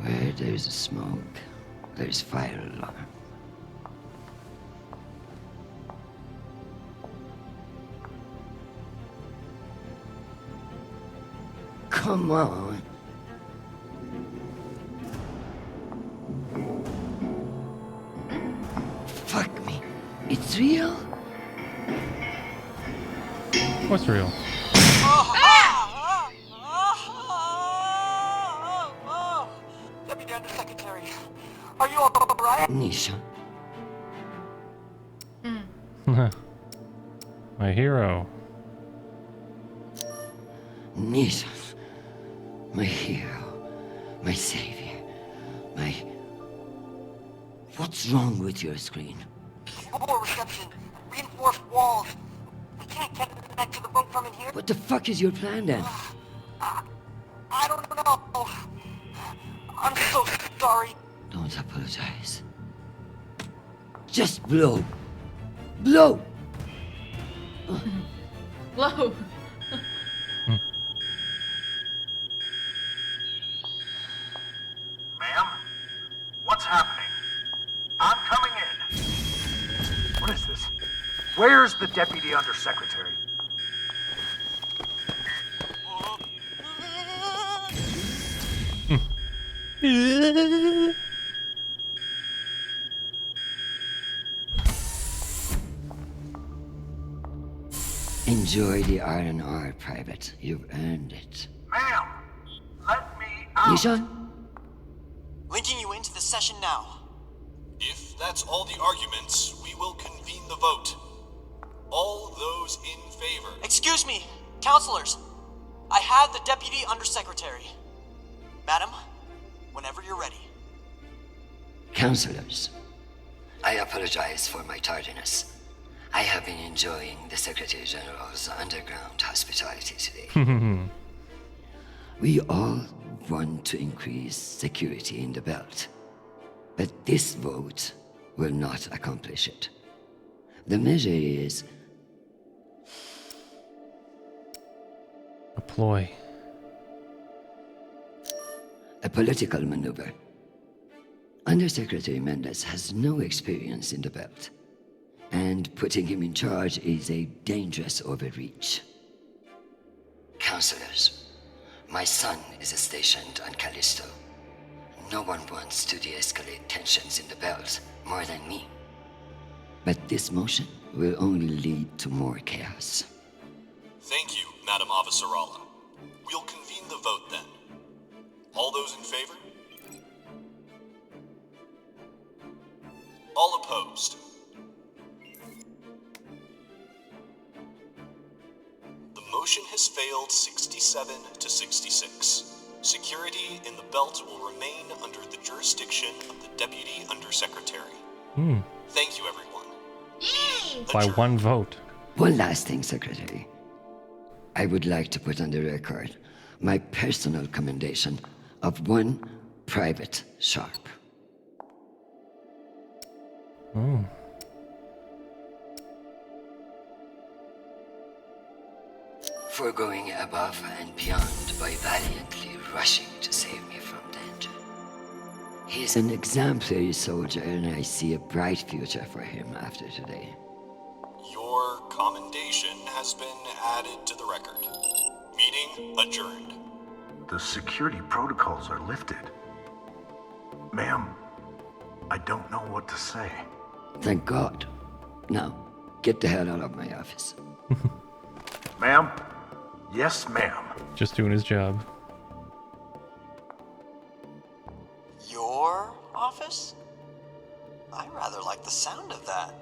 Where there's smoke, there's fire alarm. Come on. Fuck me. It's real? What's real? Deputy Undersecretary, are you alright? Nisha. My hero. Nisha. My hero. My savior. My... What's wrong with your screen? Poor reception. Reinforced walls. We can't get back to the boat from in here. What the fuck is your plan then? I don't know. I'm so sorry. Don't apologize. Just blow. Blow! Blow. Ma'am? What's happening? I'm coming in. What is this? Where's the Deputy Undersecretary? Enjoy the R&R, Private. You've earned it. Ma'am, let me out. Nishan? Linking you into the session now. If that's all the arguments, we will convene the vote. All those in favor. Excuse me, counselors. I have the Deputy Undersecretary. Madam, whenever you're ready. Counselors, I apologize for my tardiness. I have been enjoying the Secretary General's underground hospitality today. We all want to increase security in the belt, but this vote will not accomplish it. The measure is A ploy. a political maneuver. Undersecretary Mendez has no experience in the belt, and putting him in charge is a dangerous overreach. Counselors, my son is stationed on Callisto. No one wants to de-escalate tensions in the belt more than me. But this motion will only lead to more chaos. Thank you, Madam Avasarala. We'll convene the vote then. All those in favor? All opposed? The motion has failed 67 to 66. Security in the belt will remain under the jurisdiction of the Deputy Undersecretary. Thank you, everyone. Yay! By one vote. One last thing, Secretary. I would like to put on the record my personal commendation of one Private Sharp. Oh. For going above and beyond by valiantly rushing to save me from danger. He's an exemplary soldier, and I see a bright future for him after today. Your commendation has been added to the record. Meeting adjourned. The security protocols are lifted. Ma'am, I don't know what to say. Thank God. Now, get the hell out of my office. Ma'am, Yes, ma'am. Just doing his job. Your office? I rather like the sound of that.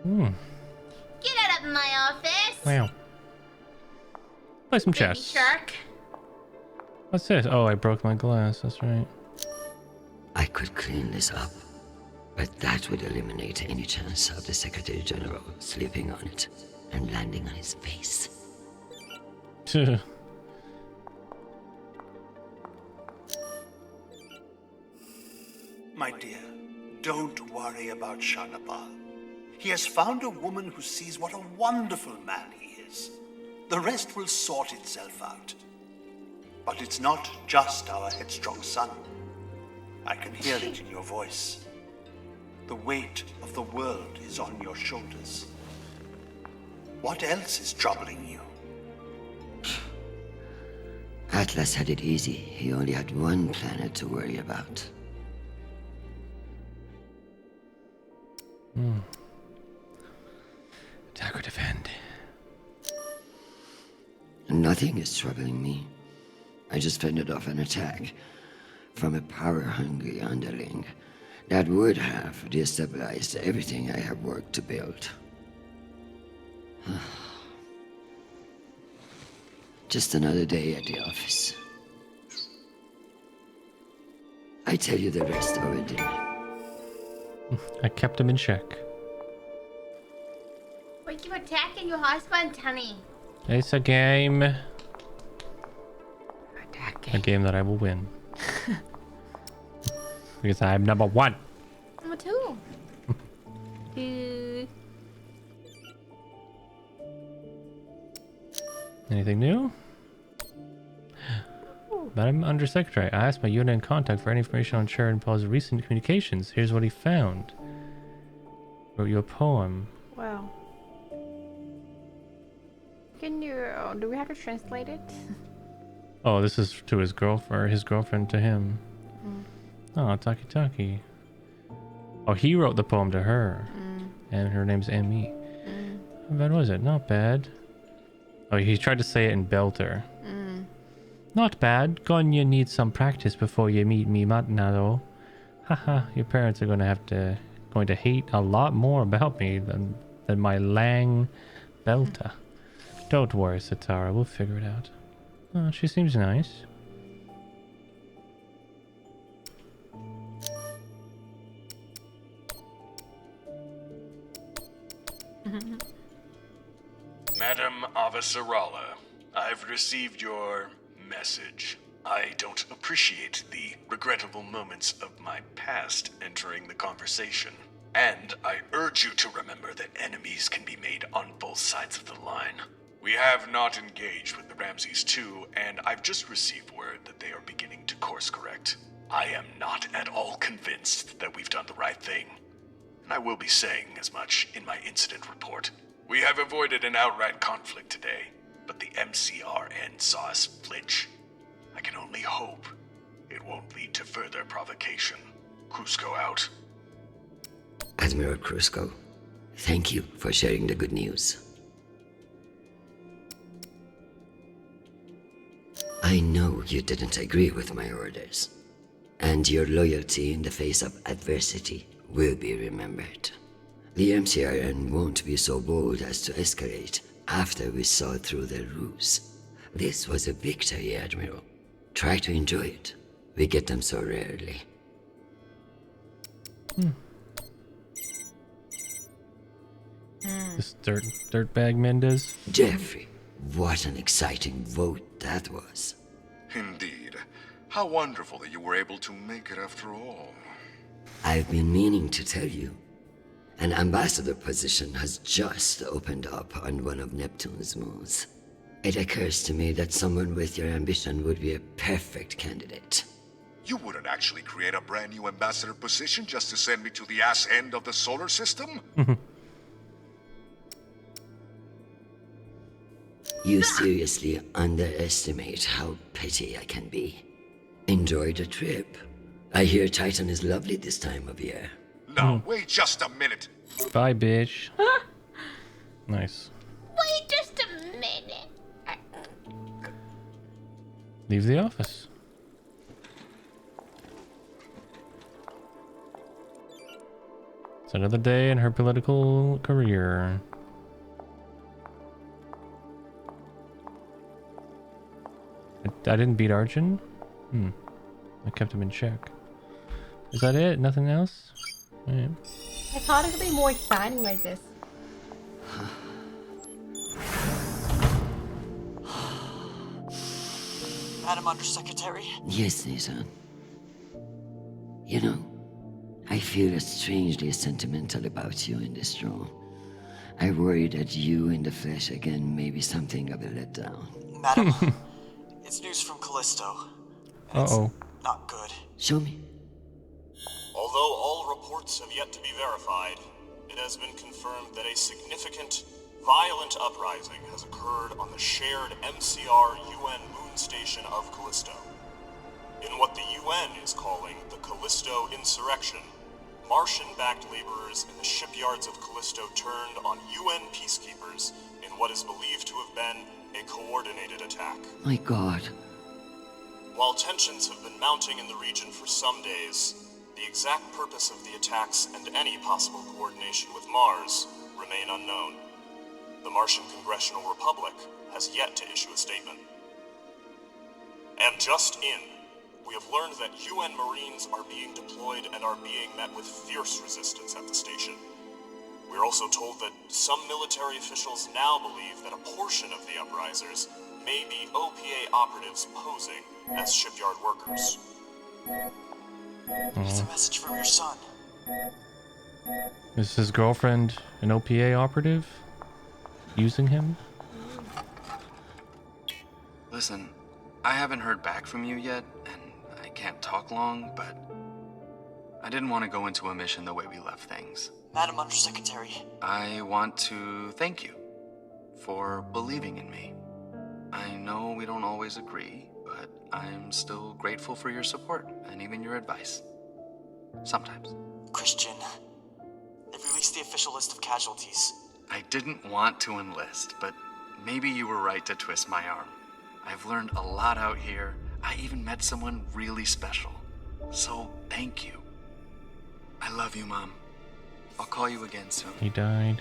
Get out of my office! Wow. Play some Baby chess. shark. What's this? Oh, I broke my glass. That's right. I could clean this up, but that would eliminate any chance of the Secretary General slipping on it and landing on his face. My dear, don't worry about Shanapal. He has found a woman who sees what a wonderful man he is. The rest will sort itself out. But it's not just our headstrong son. I can hear it in your voice. The weight of the world is on your shoulders. What else is troubling you? Atlas had it easy. He only had one planet to worry about. Attack or defend? Nothing is troubling me. I just fended off an attack from a power-hungry underling that would have destabilized everything I have worked to build. Just another day at the office. I tell you the rest over dinner. I kept him in check. Why keep attacking your husband, honey? It's a game. A game that I will win. Because I'm number 1. Number 2. Two. Anything new? Madam Undersecretary, I asked my unit in contact for any information on Sharon Paul's recent communications. Here's what he found. Wrote you a poem. Wow. Can you... do we have to translate it? Oh, this is to his girlfriend, or his girlfriend to him. Oh, Taki. Oh, he wrote the poem to her. And her name's Emmy. How bad was it? Not bad. Oh, he tried to say it in Belter. Not bad. Gonya needs some practice before you meet me, Matnado. Haha, your parents are going to hate a lot more about me than my Lang Belta. Don't worry, Satara. We'll figure it out. Oh, she seems nice. Madam Avasarala, I've received your message. I don't appreciate the regrettable moments of my past entering the conversation. And I urge you to remember that enemies can be made on both sides of the line. We have not engaged with the Ramses II, and I've just received word that they are beginning to course correct. I am not at all convinced that we've done the right thing. And I will be saying as much in my incident report. We have avoided an outright conflict today, but the MCRN saw us flinch. I can only hope it won't lead to further provocation. Cusco out. Admiral Cusco, thank you for sharing the good news. I know you didn't agree with my orders, and your loyalty in the face of adversity will be remembered. The MCRN won't be so bold as to escalate after we saw through their ruse. This was a victory, Admiral. Try to enjoy it. We get them so rarely. This dirtbag Mendez. Jeffrey, what an exciting vote that was. Indeed. How wonderful that you were able to make it after all. I've been meaning to tell you. An ambassador position has just opened up on one of Neptune's moons. It occurs to me that someone with your ambition would be a perfect candidate. You wouldn't actually create a brand new ambassador position just to send me to the ass end of the solar system? You seriously underestimate how petty I can be. Enjoy the trip. I hear Titan is lovely this time of year. No, wait just a minute. Bye, bitch. Nice. Wait just a minute. Leave the office. It's another day in her political career. I didn't beat Arjun? I kept him in check. Is that it? Nothing else? Right. I thought it would be more exciting like this. Madam Undersecretary? Yes, Nathan. You know, I feel strangely sentimental about you in this room. I worry that you in the flesh again may be something of a letdown. Madam, it's news from Callisto. Uh-oh. Not good. Show me. Although all reports have yet to be verified, it has been confirmed that a significant, violent uprising has occurred on the shared MCR UN moon station of Callisto. In what the UN is calling the Callisto Insurrection, Martian-backed laborers in the shipyards of Callisto turned on UN peacekeepers in what is believed to have been a coordinated attack. My God. While tensions have been mounting in the region for some days, the exact purpose of the attacks and any possible coordination with Mars remain unknown. The Martian Congressional Republic has yet to issue a statement. And just in, we have learned that UN Marines are being deployed and are being met with fierce resistance at the station. We are also told that some military officials now believe that a portion of the uprisers may be OPA operatives posing as shipyard workers. It's a message from your son. Is his girlfriend an OPA operative? Using him? Listen, I haven't heard back from you yet, and I can't talk long, but I didn't want to go into a mission the way we left things. Madam Undersecretary. I want to thank you for believing in me. I know we don't always agree, but I'm still grateful for your support and even your advice. Sometimes. Chrisjen, they've released the official list of casualties. I didn't want to enlist, but maybe you were right to twist my arm. I've learned a lot out here. I even met someone really special. So, thank you. I love you, Mom. I'll call you again soon. He died.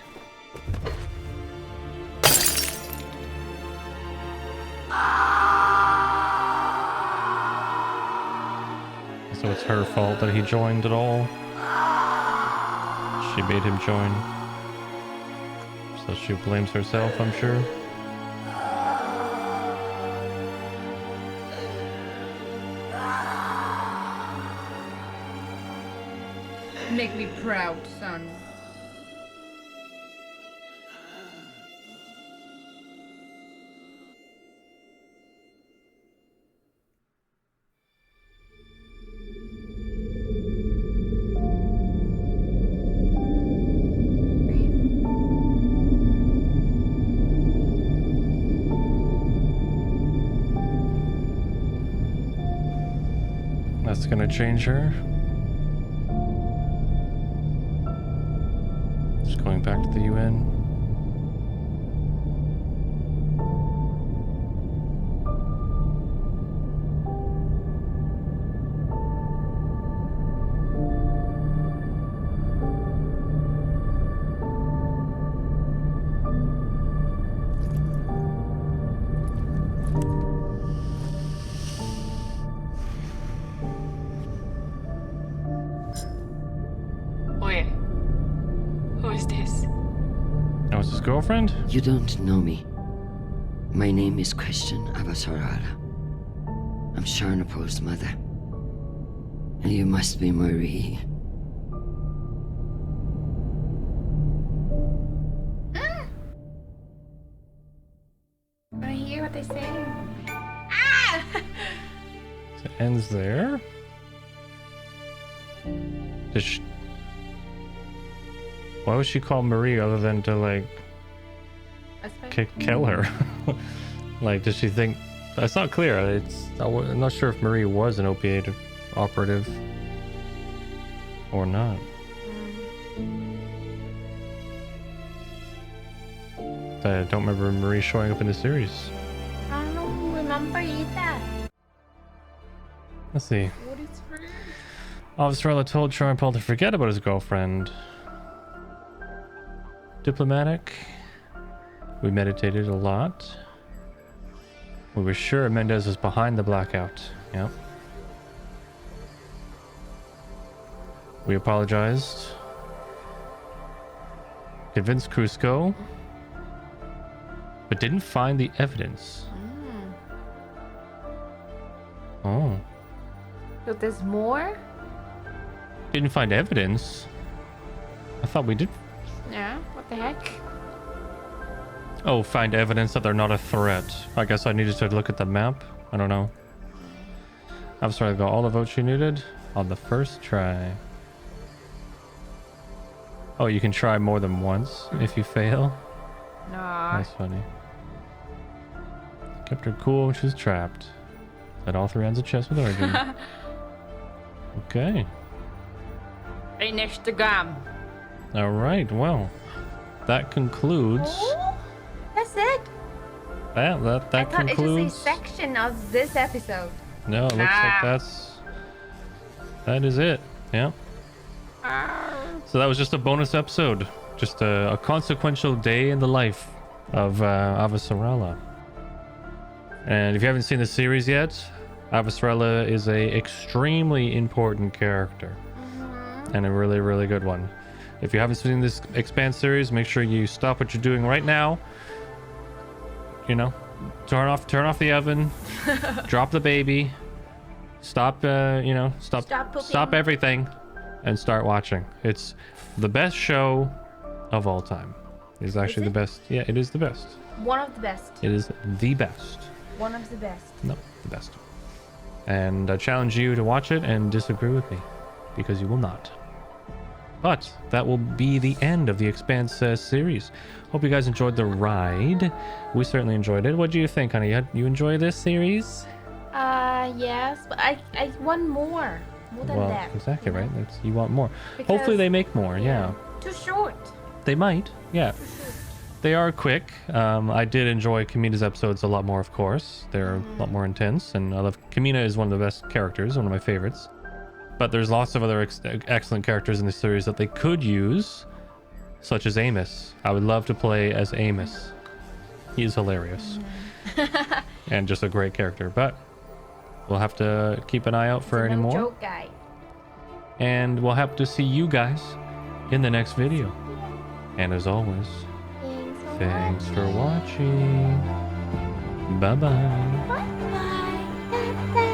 So it's her fault that he joined at all. She made him join. So she blames herself, I'm sure. Make me proud, son. That's gonna change her. Just going back to the UN. Wait. Who is this? That was his girlfriend? You don't know me. My name is Chrisjen Avasarala. I'm Sharnapol's mother. And you must be Marie. I hear what they say. Ah! It ends there. Did she... Why was she called Marie other than to, like, kill her? Like, does she think... That's not clear. I'm not sure if Marie was an opiate operative or not. but I don't remember Marie showing up in the series. I don't remember either. Let's see. What is her? Avasarala told Charm Paul to forget about his girlfriend. Diplomatic. We meditated a lot. We were sure Mendez was behind the blackout. Yep. We apologized. Convinced Cusco. But didn't find the evidence. Oh. So there's more? Didn't find evidence? I thought we did. Yeah, what the heck? Oh, find evidence that they're not a threat. I guess I needed to look at the map. I don't know. I'm sorry, I got all the votes you needed on the first try. Oh, you can try more than once if you fail. Nah. That's funny. Kept her cool when she was trapped. At all 3 ends of chest with Origin. Okay. Finish the gum. All right. Well, that concludes. Oh, that's it. That I thought concludes. it was a section of this episode. No, it looks like that is it. Yeah. So that was just a bonus episode, just a consequential day in the life of Avasarala. And if you haven't seen the series yet, Avasarala is a extremely important character, and a really, really good one. If you haven't seen this Expanse series, make sure you stop what you're doing right now. You know, turn off the oven, drop the baby, stop stop everything, and start watching. It's the best show of all time. It's actually the best. Yeah, it is the best. One of the best. It is the best. One of the best. No, the best. And I challenge you to watch it and disagree with me, because you will not. But that will be the end of the Expanse series. Hope you guys enjoyed the ride. We certainly enjoyed it. What do you think, honey? You enjoy this series? Yes, but I want more than that. Exactly, right? You want more. Because, hopefully they make more, yeah. Too short. They might, yeah. They are quick. I did enjoy Kamina's episodes a lot more, of course. They're a lot more intense, and I love... Kamina is one of the best characters, one of my favorites. But there's lots of other excellent characters in the series that they could use, such as Amos. I would love to play as Amos. He is hilarious. And just a great character, but we'll have to keep an eye out for any more. Joke guy. And we'll have to see you guys in the next video. And as always, thanks for watching. Bye-bye. Bye-bye.